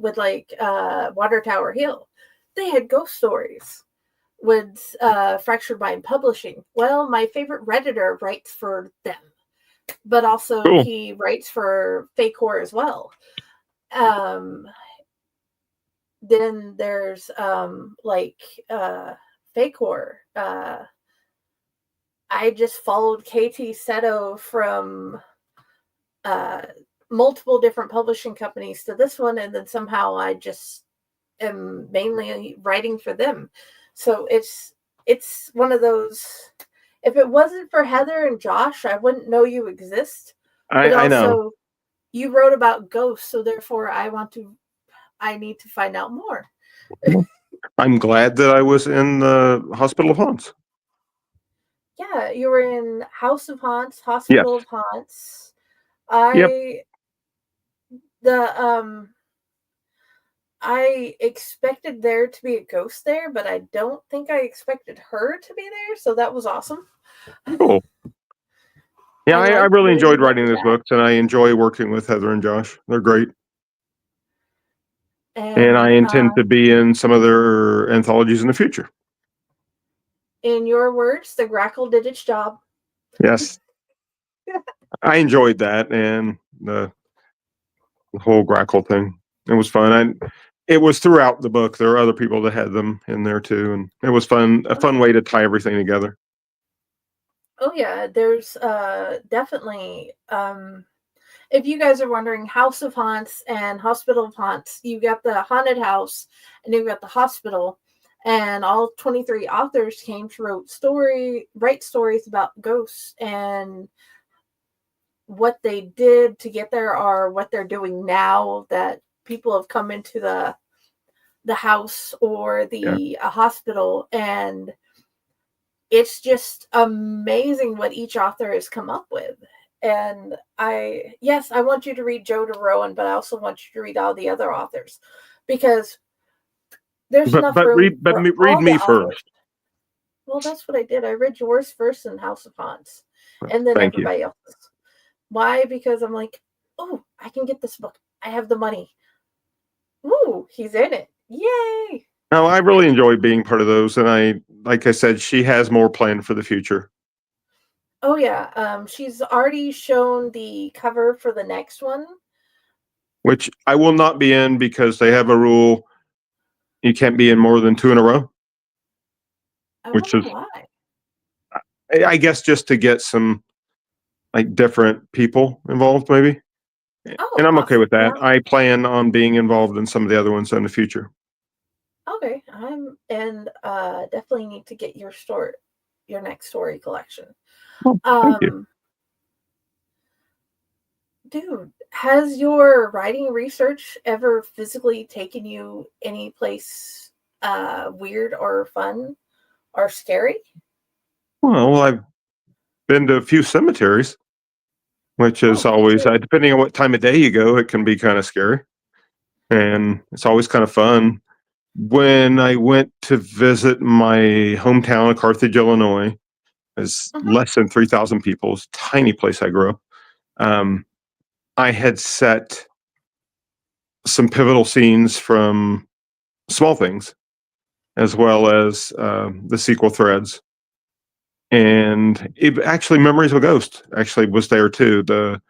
Speaker 1: with like Water Tower Hill. They had ghost stories with Fractured Mind Publishing. Well, my favorite Redditor writes for them, but also
Speaker 4: Cool.
Speaker 1: he writes for Fake Horror as well. Then there's like Fake Horror. I just followed KT Seto from multiple different publishing companies to this one, and then somehow I just am mainly writing for them. So it's one of those. If it wasn't for Heather and Josh, I wouldn't know you exist. But
Speaker 4: I know.
Speaker 1: also, you wrote about ghosts, so therefore I need to find out more.
Speaker 4: I'm glad that I was in the Hospital of Haunts.
Speaker 1: Yeah, you were in House of Haunts,
Speaker 4: Yes.
Speaker 1: Hospital of Haunts. I expected there to be a ghost there, but I don't think I expected her to be there, so that was awesome.
Speaker 4: Cool. Yeah, I
Speaker 1: like
Speaker 4: really enjoyed
Speaker 1: reading
Speaker 4: writing
Speaker 1: into
Speaker 4: those
Speaker 1: that.
Speaker 4: books, and I enjoy working with Heather and Josh. They're great. And I intend to be in some of their anthologies in the future.
Speaker 1: In your words, the Grackle did its job.
Speaker 4: Yes. I enjoyed that and the whole Grackle thing. It was fun. It was throughout the book. There were other people that had them in there too, and it was fun. A fun way to tie everything together.
Speaker 1: Oh yeah, there's definitely if you guys are wondering, House of Haunts and Hospital of Haunts, you got the haunted house and you've got the hospital, and all 23 authors came to write stories about ghosts and what they did to get there or what they're doing now that people have come into the house or the hospital, and it's just amazing what each author has come up with. And I want you to read Joe DeRouen, but I also want you to read all the other authors because there's enough room for
Speaker 4: read
Speaker 1: all
Speaker 4: me
Speaker 1: the authors.
Speaker 4: first.
Speaker 1: Well, that's what I did. I read yours first in House of Haunts, and then
Speaker 4: Thank you.
Speaker 1: everybody else's. Why? Because I'm like, oh, I can get this book. I have the money. Ooh, he's in it. Yay!
Speaker 4: No, I really enjoy being part of those, and like I said, she has more planned for the future.
Speaker 1: Oh yeah, she's already shown the cover for the next one,
Speaker 4: which I will not be in because they have a rule: you can't be in more than 2 in a row.
Speaker 1: I
Speaker 4: Which
Speaker 1: wonder
Speaker 4: is,
Speaker 1: why.
Speaker 4: I guess, just to get some like different people involved, maybe.
Speaker 1: Oh,
Speaker 4: and I'm okay with that.
Speaker 1: yeah.
Speaker 4: I plan on being involved in some of the other ones in the future.
Speaker 1: Okay, definitely need to get your next story collection.
Speaker 4: Well, thank you.
Speaker 1: Dude, has your writing research ever physically taken you any place weird or fun or scary?
Speaker 4: Well, I've been to a few cemeteries, which is always, depending on what time of day you go, it can be kind of scary. And it's always kind of fun. When I went to visit my hometown of Carthage, Illinois, it's less than 3,000 people. It's a tiny place I grew up. I had set some pivotal scenes from Small Things, as well as the sequel threads. And it actually, Memories of a Ghost actually was there too. The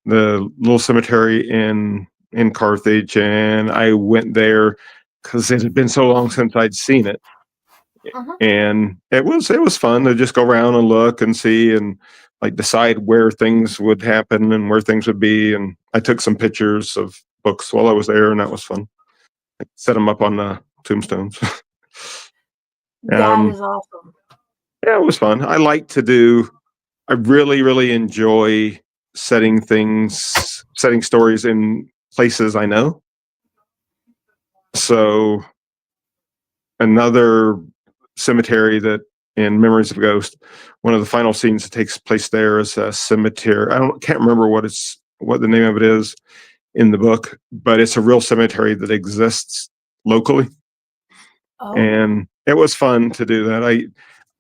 Speaker 4: little cemetery in Carthage, and I went there because it had been so long since I'd seen it. And it was fun to just go around and look and see and like decide where things would happen and where things would be. And I took some pictures of books while I was there, and that was fun. I set them up on the tombstones.
Speaker 1: That is awesome.
Speaker 4: Yeah, it was fun. I really, really enjoy setting stories in places I know. So another cemetery that in Memories of a Ghost, one of the final scenes that takes place there is a cemetery. Can't remember what it's what the name of it is in the book, but it's a real cemetery that exists locally.
Speaker 1: Oh,
Speaker 4: And it was fun to do that.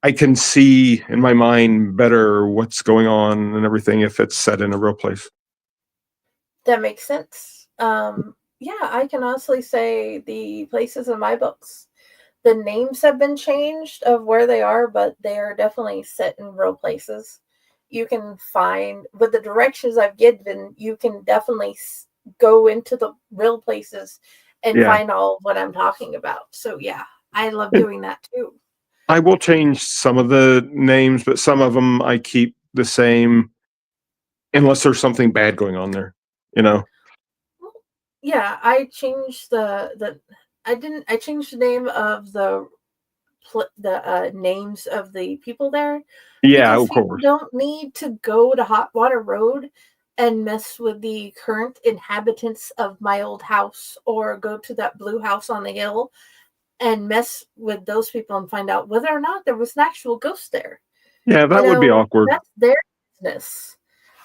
Speaker 4: I can see in my mind better what's going on and everything if it's set in a real place.
Speaker 1: that makes sense. Yeah, I can honestly say the places in my books, the names have been changed of where they are, but they are definitely set in real places. You can find, with the directions I've given, you can definitely go into the real places and
Speaker 4: Yeah.
Speaker 1: find all of what I'm talking about. So, yeah, I love doing that too.
Speaker 4: I will change some of the names, but some of them I keep the same unless there's something bad going on there, you know?
Speaker 1: Yeah, I changed I changed the name of the names of the people there
Speaker 4: Yeah,
Speaker 1: because
Speaker 4: of
Speaker 1: people
Speaker 4: course.
Speaker 1: don't need to go to Hot Water Road and mess with the current inhabitants of my old house or go to that blue house on the hill and mess with those people and find out whether or not there was an actual ghost there.
Speaker 4: Yeah,
Speaker 1: You
Speaker 4: that would be
Speaker 1: know,
Speaker 4: awkward.
Speaker 1: that's their business.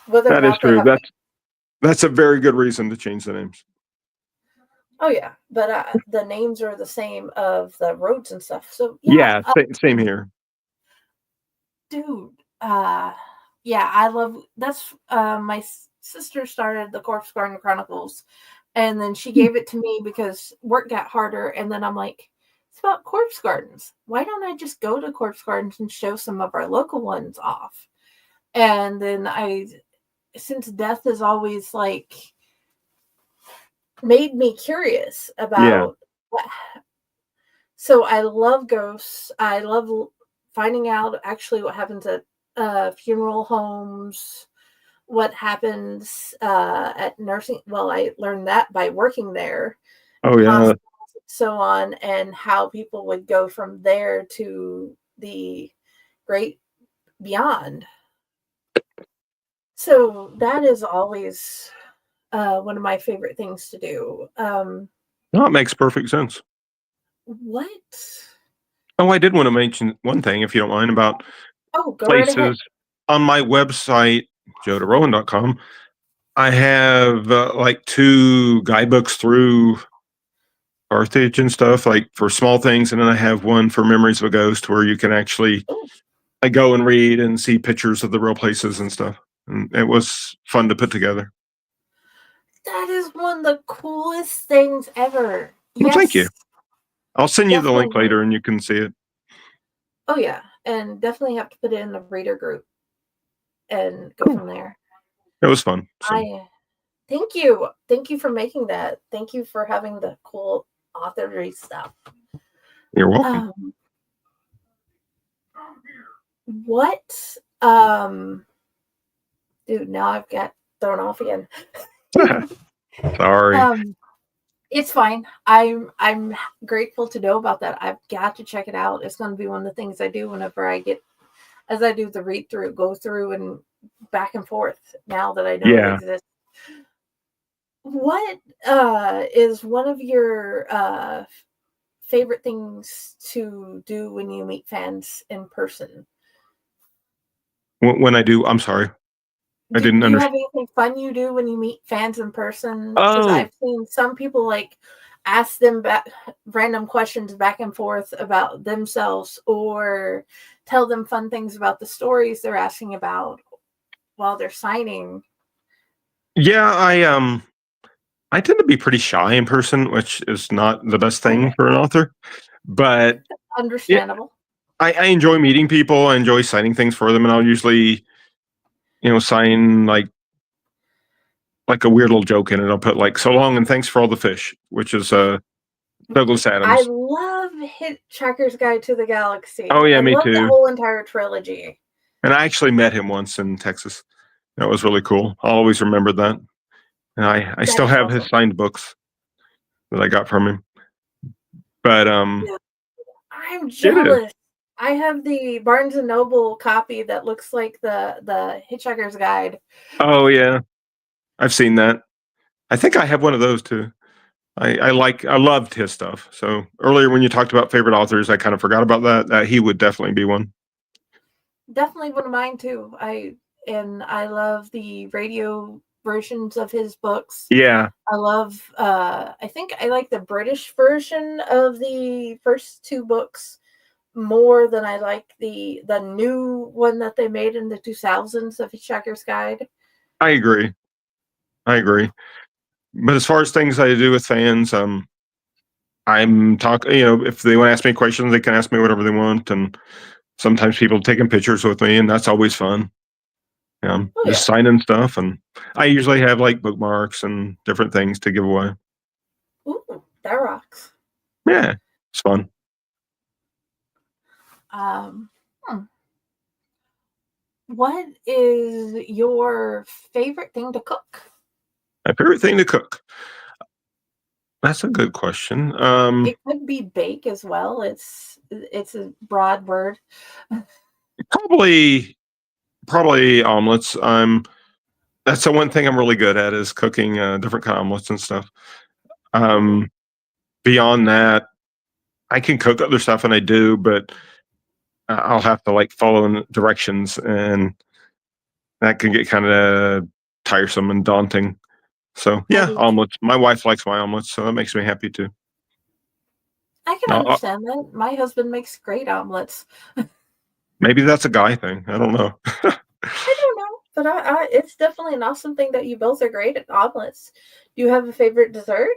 Speaker 1: Whether or
Speaker 4: That is
Speaker 1: not they
Speaker 4: true.
Speaker 1: have
Speaker 4: That's a very good reason to change the names.
Speaker 1: Oh yeah, but the names are the same of the roads and stuff. So yeah,
Speaker 4: Yeah, same here.
Speaker 1: dude. Yeah, I love that's my sister started the Corpse Garden Chronicles, and then she gave it to me because work got harder, and then I'm like, it's about corpse gardens. Why don't I just go to corpse gardens and show some of our local ones off? And then since death is always like made me curious
Speaker 4: Yeah.
Speaker 1: about what. So I love ghosts. I love finding out actually what happens at funeral homes, what happens at nursing. Well, I learned that by working there,
Speaker 4: Oh yeah.
Speaker 1: hospitals, and so on, and how people would go from there to the great beyond. So that is always one of my favorite things to do.
Speaker 4: No, it makes perfect sense.
Speaker 1: What?
Speaker 4: Oh, I did want to mention one thing, if you don't mind, about
Speaker 1: Oh, go right ahead.
Speaker 4: places. On my website, joederowan.com, I have like 2 guidebooks through Carthage and stuff, like for small things, and then I have one for Memories of a Ghost where you can actually
Speaker 1: Oh,
Speaker 4: go and read and see pictures of the real places and stuff. And it was fun to put together.
Speaker 1: that is one of the coolest things ever.
Speaker 4: Well, thank you.
Speaker 1: Yes,
Speaker 4: I'll send you the link
Speaker 1: definitely.
Speaker 4: later and you can see it.
Speaker 1: Oh yeah, and definitely have to put it in the reader group and go
Speaker 4: Cool.
Speaker 1: from there.
Speaker 4: It was fun. So
Speaker 1: I thank you. Thank you for making that. Thank you for having the cool authory stuff.
Speaker 4: you're welcome.
Speaker 1: Um, what? Um, dude, now I've got thrown off again.
Speaker 4: Sorry.
Speaker 1: Um, it's fine. I'm grateful to know about that. I've got to check it out. It's going to be one of the things I do whenever I get as I do the read through, go through and back and forth now that I know it
Speaker 4: Yeah.
Speaker 1: exists. What is one of your favorite things to do when you meet fans in person?
Speaker 4: When I do, I'm sorry. I
Speaker 1: Do
Speaker 4: didn't
Speaker 1: you have
Speaker 4: understand.
Speaker 1: anything fun you do when you meet fans in person? Because
Speaker 4: Oh,
Speaker 1: I've seen some people like ask them back random questions back and forth about themselves or tell them fun things about the stories they're asking about while they're signing.
Speaker 4: yeah. I tend to be pretty shy in person, which is not the best thing
Speaker 1: Okay,
Speaker 4: for an author. But yeah,
Speaker 1: understandable.
Speaker 4: I enjoy meeting people. I enjoy signing things for them, and I'll usually, sign like a weird little joke in it. I'll put like "so long and thanks for all the fish," which is Douglas
Speaker 1: I
Speaker 4: Adams.
Speaker 1: love Hitchhiker's Guide to the
Speaker 4: Oh
Speaker 1: Galaxy.
Speaker 4: yeah,
Speaker 1: I
Speaker 4: me
Speaker 1: love that
Speaker 4: too.
Speaker 1: whole entire trilogy.
Speaker 4: And I actually met him once in Texas. That was really cool. I'll always remember that. And I
Speaker 1: That
Speaker 4: still
Speaker 1: is
Speaker 4: have his
Speaker 1: awesome.
Speaker 4: signed books that I got from him. But
Speaker 1: Yeah, I'm
Speaker 4: it is.
Speaker 1: jealous. I have the Barnes and Noble copy that looks like the Hitchhiker's Guide.
Speaker 4: Oh yeah, I've seen that. I think I have one of those too. I loved his stuff. So earlier when you talked about favorite authors, I kind of forgot about that. He would definitely be one.
Speaker 1: Definitely one of mine too. I love the radio versions of his books.
Speaker 4: Yeah,
Speaker 1: I love I think I like the British version of the first two books more than I like the new one that they made in the 2000s of Hitchhiker's Guide.
Speaker 4: I agree. I agree. But as far as things I do with fans, I'm talking. If they want to ask me questions, they can ask me whatever they want, and sometimes people taking pictures with me, and that's always fun.
Speaker 1: Oh yeah.
Speaker 4: Just signing stuff, and I usually have like bookmarks and different things to give away.
Speaker 1: Ooh, that rocks.
Speaker 4: Yeah, it's fun.
Speaker 1: Um, hmm. What is your favorite thing to cook?
Speaker 4: My favorite thing to cook. That's a good question.
Speaker 1: It could be bake as well. It's a broad word.
Speaker 4: Probably omelets. That's the one thing I'm really good at is cooking different kind of omelets and stuff.
Speaker 1: Ooh,
Speaker 4: Beyond that, I can cook other stuff, and I do, but I'll have to like follow in directions, and that can get kind of tiresome and daunting. So
Speaker 1: I
Speaker 4: yeah,
Speaker 1: do too.
Speaker 4: omelets. My wife likes my omelets, so that makes me happy too.
Speaker 1: I can
Speaker 4: Uh, uh,
Speaker 1: understand that. My husband makes great omelets.
Speaker 4: Maybe that's a guy thing. I don't know.
Speaker 1: I don't know, but it's definitely an awesome thing that you both are great at omelets. Do you have a favorite dessert?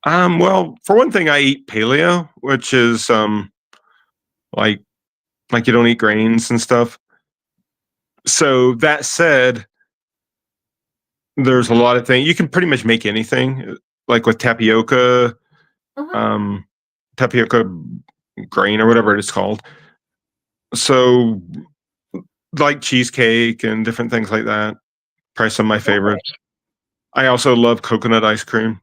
Speaker 4: Well, for one thing, I eat paleo, which is like you don't eat grains and stuff. So that said, there's a lot of things you can pretty much make anything, like with
Speaker 1: Hmm.
Speaker 4: um, tapioca grain or whatever it's called. So like cheesecake and different things like that. Probably some of my
Speaker 1: Okay.
Speaker 4: favorites. I also love coconut ice cream.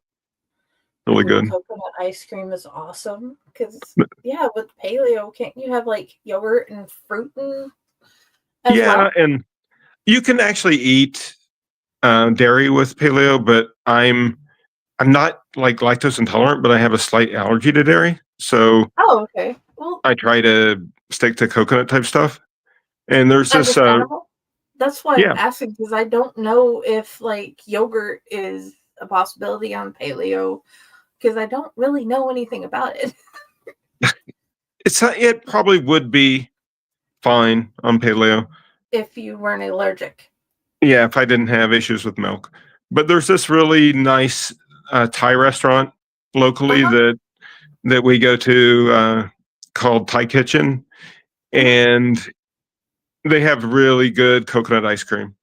Speaker 4: Really
Speaker 1: Ooh,
Speaker 4: good.
Speaker 1: coconut ice cream is awesome. Because yeah, with paleo, can't you have like yogurt and fruit as
Speaker 4: Yeah,
Speaker 1: well?
Speaker 4: and you can actually eat dairy with paleo, but I'm not like lactose intolerant, but I have a slight allergy to dairy. So
Speaker 1: Oh, okay. Well,
Speaker 4: I try to stick to coconut type stuff. And there's this
Speaker 1: understandable. That's why I'm
Speaker 4: yeah,
Speaker 1: asking because I don't know if like yogurt is a possibility on paleo because I don't really know anything about it.
Speaker 4: it probably would be fine on paleo.
Speaker 1: If you weren't allergic.
Speaker 4: Yeah, if I didn't have issues with milk. But there's this really nice Thai restaurant
Speaker 1: Uh
Speaker 4: locally
Speaker 1: huh.
Speaker 4: that we go to called Thai Kitchen,
Speaker 1: Hmm.
Speaker 4: and they have really good coconut ice cream,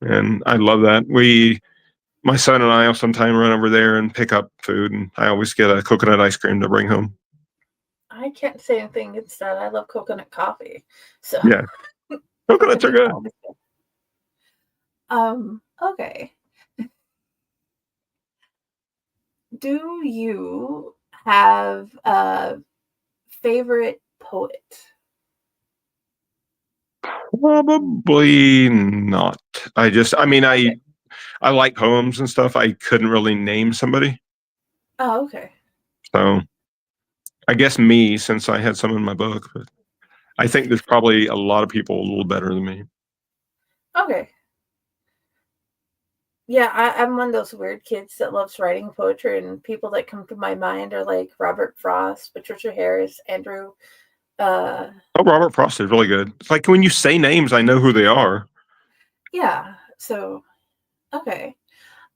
Speaker 4: and I love that. My son and I will sometimes run over there and pick up food, and I always get a coconut ice cream to bring home.
Speaker 1: I can't say anything against that. I love coconut coffee, so
Speaker 4: Yeah, coconuts are
Speaker 1: coconut's
Speaker 4: good.
Speaker 1: always good. Okay. Do you have a favorite poet?
Speaker 4: Probably not. I mean,
Speaker 1: Okay.
Speaker 4: I like poems and stuff. I couldn't really name somebody,
Speaker 1: Oh, okay.
Speaker 4: so I guess me since I had some in my book. But I think there's probably a lot of people a little better than me.
Speaker 1: Okay. Yeah, I'm one of those weird kids that loves writing poetry, and people that come to my mind are like Robert Frost, Patricia Harris, Andrew. Uh,
Speaker 4: Oh, Robert Frost is really good. It's like when you say names, I know who they are.
Speaker 1: yeah. So okay.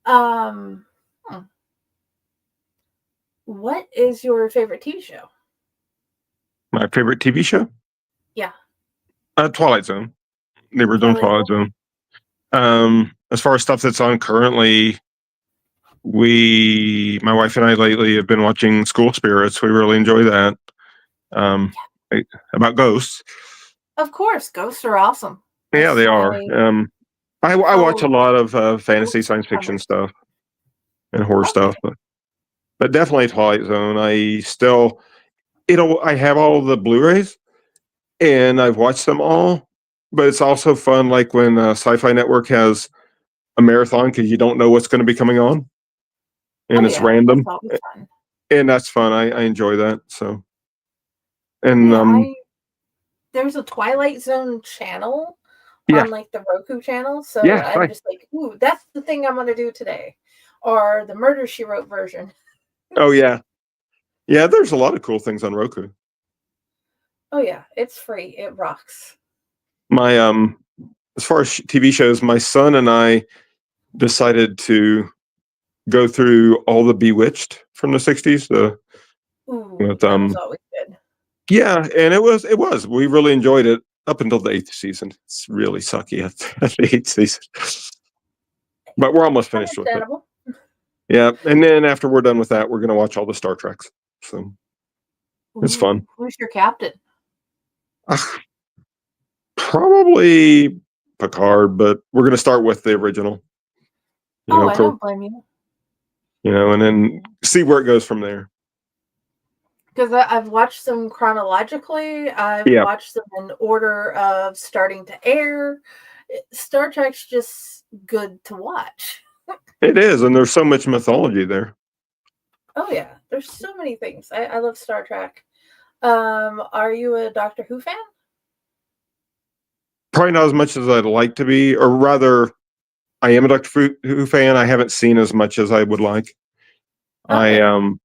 Speaker 1: Um, hmm. What is your favorite TV show?
Speaker 4: My favorite TV show,
Speaker 1: Yeah,
Speaker 4: Twilight Zone. The original
Speaker 1: Twilight
Speaker 4: Twilight
Speaker 1: Zone.
Speaker 4: Zone. As far as stuff that's on currently, my wife and I lately have been watching School Spirits. We really enjoy that. Um, about ghosts.
Speaker 1: Of course, ghosts are awesome.
Speaker 4: Yeah,
Speaker 1: That's
Speaker 4: they are.
Speaker 1: my
Speaker 4: I watch a
Speaker 1: oh,
Speaker 4: lot of fantasy
Speaker 1: ghost
Speaker 4: science fiction
Speaker 1: covers.
Speaker 4: stuff and horror
Speaker 1: Okay.
Speaker 4: stuff, but definitely Twilight Zone. I have all of the Blu-rays and I've watched them all, but it's also fun like when Sci-Fi Network has a marathon because you don't know what's going to be coming on
Speaker 1: Oh
Speaker 4: and it's
Speaker 1: yeah, that's
Speaker 4: random,
Speaker 1: always fun.
Speaker 4: and that's fun. I enjoy that. So and
Speaker 1: Yeah, I there's a Twilight Zone channel
Speaker 4: Yeah.
Speaker 1: on like the Roku channel. So
Speaker 4: Yeah.
Speaker 1: I'm
Speaker 4: Right.
Speaker 1: just like, ooh, that's the thing I'm gonna do today. Or the Murder She Wrote version.
Speaker 4: Oh yeah. Yeah. There's a lot of cool things on Roku.
Speaker 1: Oh yeah, it's free. It rocks.
Speaker 4: My as far as TV shows, my son and I decided to go through all the Bewitched from the '60s.
Speaker 1: Ooh,
Speaker 4: With
Speaker 1: that was always good.
Speaker 4: Yeah, and it was. We really enjoyed it up until the 8th season. It's really sucky at the 8th season, but we're almost finished with it.
Speaker 1: Understandable.
Speaker 4: Yeah, and then after we're done with that, we're gonna watch all the Star Treks. So it's fun.
Speaker 1: Ooh, who's your captain?
Speaker 4: Ah, probably Picard, but we're gonna start with the original. You
Speaker 1: Oh,
Speaker 4: know,
Speaker 1: I don't blame you.
Speaker 4: and then see where it goes from there.
Speaker 1: Because I've watched them chronologically. I've
Speaker 4: Yeah,
Speaker 1: watched them in order of starting to air. Star Trek's just good to watch.
Speaker 4: it is, and there's so much mythology there.
Speaker 1: Oh yeah, there's so many things. I love Star Trek. Are you a Doctor Who fan?
Speaker 4: Probably not as much as I'd like to be, or rather, I am a Doctor Who fan. I haven't seen as much as I would like. I
Speaker 1: Okay,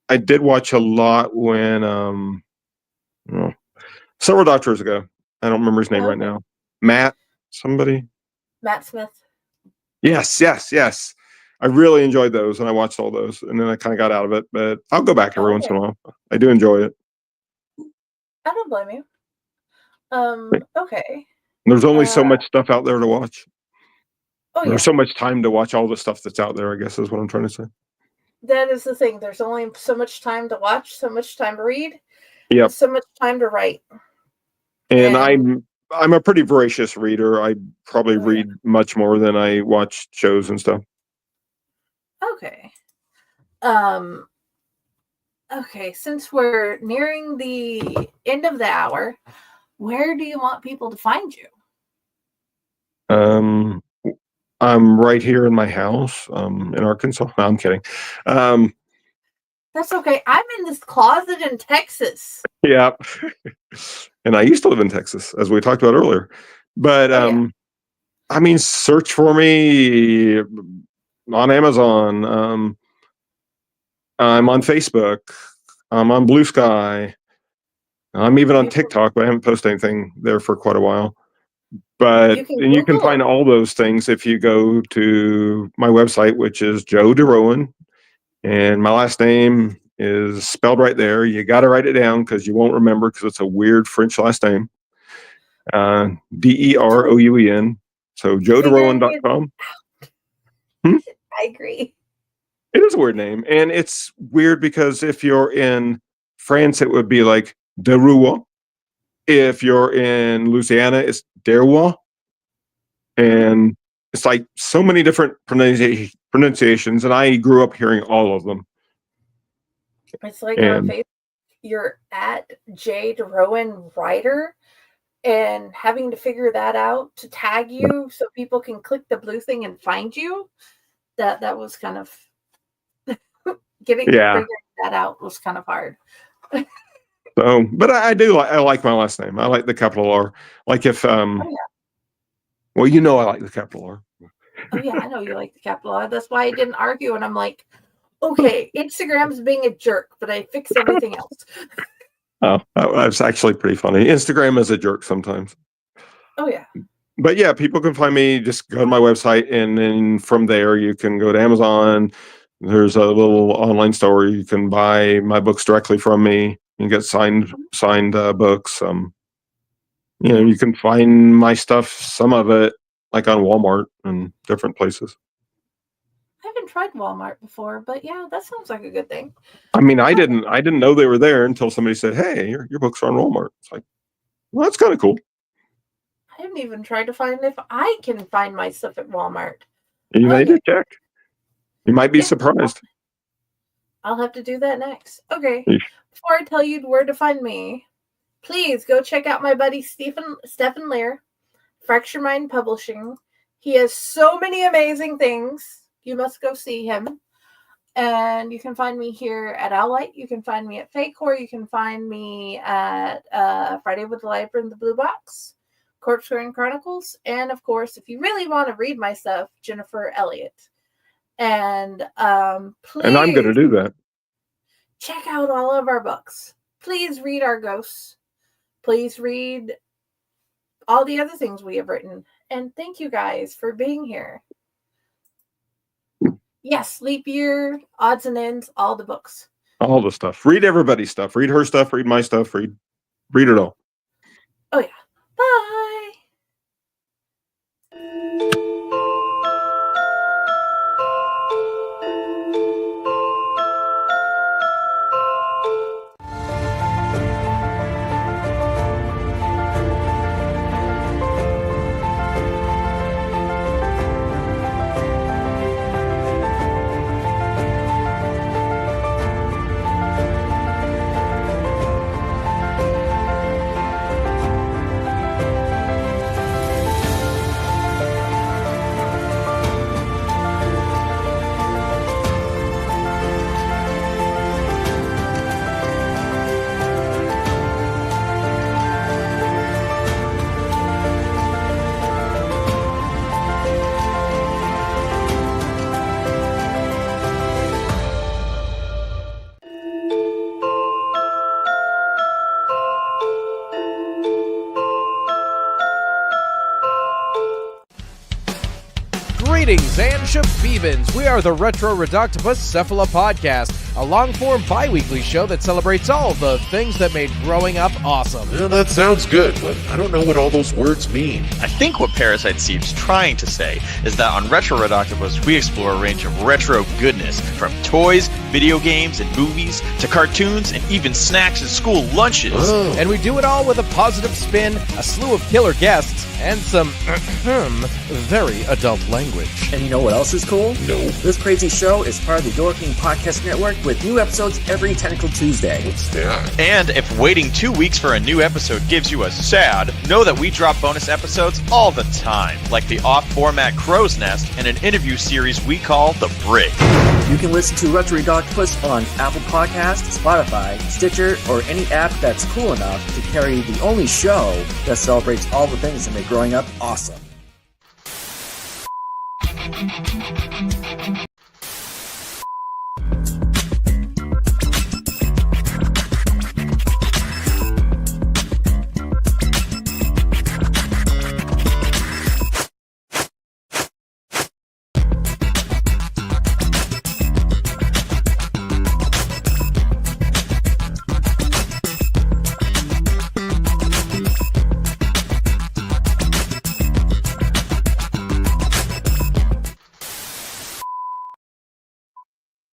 Speaker 4: I did watch a lot when well, several doctors ago. I don't remember his name right
Speaker 1: okay.
Speaker 4: now. Matt somebody.
Speaker 1: Matt Smith.
Speaker 4: Yes, yes, yes. I really enjoyed those and I watched all those and then I kind of got out of it, but I'll go back every once in
Speaker 1: Okay,
Speaker 4: a while. I do enjoy it.
Speaker 1: I don't blame you. Okay.
Speaker 4: There's only
Speaker 1: Uh,
Speaker 4: so much stuff out there to watch.
Speaker 1: oh
Speaker 4: There's
Speaker 1: yeah,
Speaker 4: so much time to watch all the stuff that's out there, I guess is what I'm trying to say.
Speaker 1: that is the thing. There's only so much time to watch, so much time to read, and
Speaker 4: Yep.
Speaker 1: so much time to write.
Speaker 4: And
Speaker 1: And
Speaker 4: I'm a pretty voracious reader. I probably
Speaker 1: oh yeah,
Speaker 4: read much more than I watch shows and stuff.
Speaker 1: okay. Um, okay. Since we're nearing the end of the hour, where do you want people to find you?
Speaker 4: Um, I'm right here in my house, in Arkansas. No, I'm kidding. Um,
Speaker 1: That's okay. I'm in this closet in Texas.
Speaker 4: yeah, and I used to live in Texas, as we talked about earlier. But
Speaker 1: Oh yeah.
Speaker 4: I mean, search for me on Amazon. I'm on Facebook. I'm on Blue Sky. I'm even on
Speaker 1: You can
Speaker 4: TikTok, but I haven't posted anything there for quite a while. But
Speaker 1: you can
Speaker 4: and you can
Speaker 1: Google
Speaker 4: find
Speaker 1: them.
Speaker 4: all those things if you go to my website, which is Joe DeRouen, and my last name is spelled right there. You got to write it down because you won't remember because it's a weird French last name. DeRouen. So
Speaker 1: Figuring it
Speaker 4: joederowan.com. Hmm?
Speaker 1: I agree.
Speaker 4: It is a weird name. And it's weird because if you're in France, it would be like DeRouen. If you're in Louisiana, it's DeRouen.
Speaker 1: Mhm.
Speaker 4: And it's like so many different pronunciations. And I grew up hearing all of them.
Speaker 1: It's like on
Speaker 4: And
Speaker 1: Facebook, you're at Jade Rowan Writer and having to figure that out to tag you so people can click the blue thing and find you. That was kind of
Speaker 4: yeah.
Speaker 1: figuring that out was kind of hard.
Speaker 4: So, but I like my last name. I like the capital R. Like if
Speaker 1: Oh yeah.
Speaker 4: well, you know, I like the capital R.
Speaker 1: Oh yeah, I know you like the capital R. That's why I didn't argue and I'm like, okay, Instagram's being a jerk, but I fix everything else.
Speaker 4: Oh, that's actually pretty funny. Instagram is a jerk sometimes.
Speaker 1: Oh yeah.
Speaker 4: But yeah, people can find me. Just go to my website, and then from there you can go to Amazon. There's a little online store. You can buy my books directly from me and get signed books.
Speaker 1: Yeah.
Speaker 4: You can find my stuff. Some of it like on Walmart and different places.
Speaker 1: I haven't tried Walmart before, but yeah, that sounds like a good thing.
Speaker 4: I mean, I
Speaker 1: Okay.
Speaker 4: didn't know they were there until somebody said, "Hey, your books are on Walmart." It's like, well, that's kind of cool.
Speaker 1: I haven't even tried to find if I can find my stuff at Walmart.
Speaker 4: You need
Speaker 1: Okay.
Speaker 4: to check. You might be
Speaker 1: Yeah.
Speaker 4: surprised.
Speaker 1: I'll have to do that next. Okay. Before I tell you where to find me, please go check out my buddy Stephen Lear, Fracture Mind Publishing. He has so many amazing things. You must go see him. And you can find me here at Owlite. You can find me at Fakecore. You can find me at Friday with the Lifer in the Blue Box. Corkscrewing Chronicles, and of course, if you really want to read my stuff, Jennifer Elliott. And please,
Speaker 4: and I'm going to do that.
Speaker 1: Check out all of our books. Please read our ghosts. Please read all the other things we have written. And thank you guys for being here. Yes, Leap Year, Odds and Ends, all the books.
Speaker 4: All the stuff. Read everybody's stuff. Read her stuff. Read my stuff. Read it all.
Speaker 1: Oh, yeah. Bye.
Speaker 5: Greetings and shabebans. We are the Retro Reductibus Cephala Podcast, a long-form bi-weekly show that celebrates all the things that made growing up awesome.
Speaker 6: Yeah, that sounds good, but I don't know what all those words mean.
Speaker 7: I think what Parasite seems trying to say is that on Retro Reductibus, we explore a range of retro goodness, from toys, video games, and movies, to cartoons, and even snacks and school lunches.
Speaker 6: Oh.
Speaker 5: And we do it all with a positive spin, a slew of killer guests, and some very adult language.
Speaker 8: And you know what else is cool?
Speaker 6: No.
Speaker 8: This crazy show is part of the Door King Podcast Network with new episodes every Tentacle Tuesday.
Speaker 6: What's that?
Speaker 7: And if waiting 2 weeks for a new episode gives you a sad, know that we drop bonus episodes all the time, like the off-format Crow's Nest and an interview series we call The Brig.
Speaker 8: You can listen to Retro Reductibus on Apple Podcasts, Spotify, Stitcher, or any app that's cool enough to carry the only show that celebrates all the things that make growing up awesome.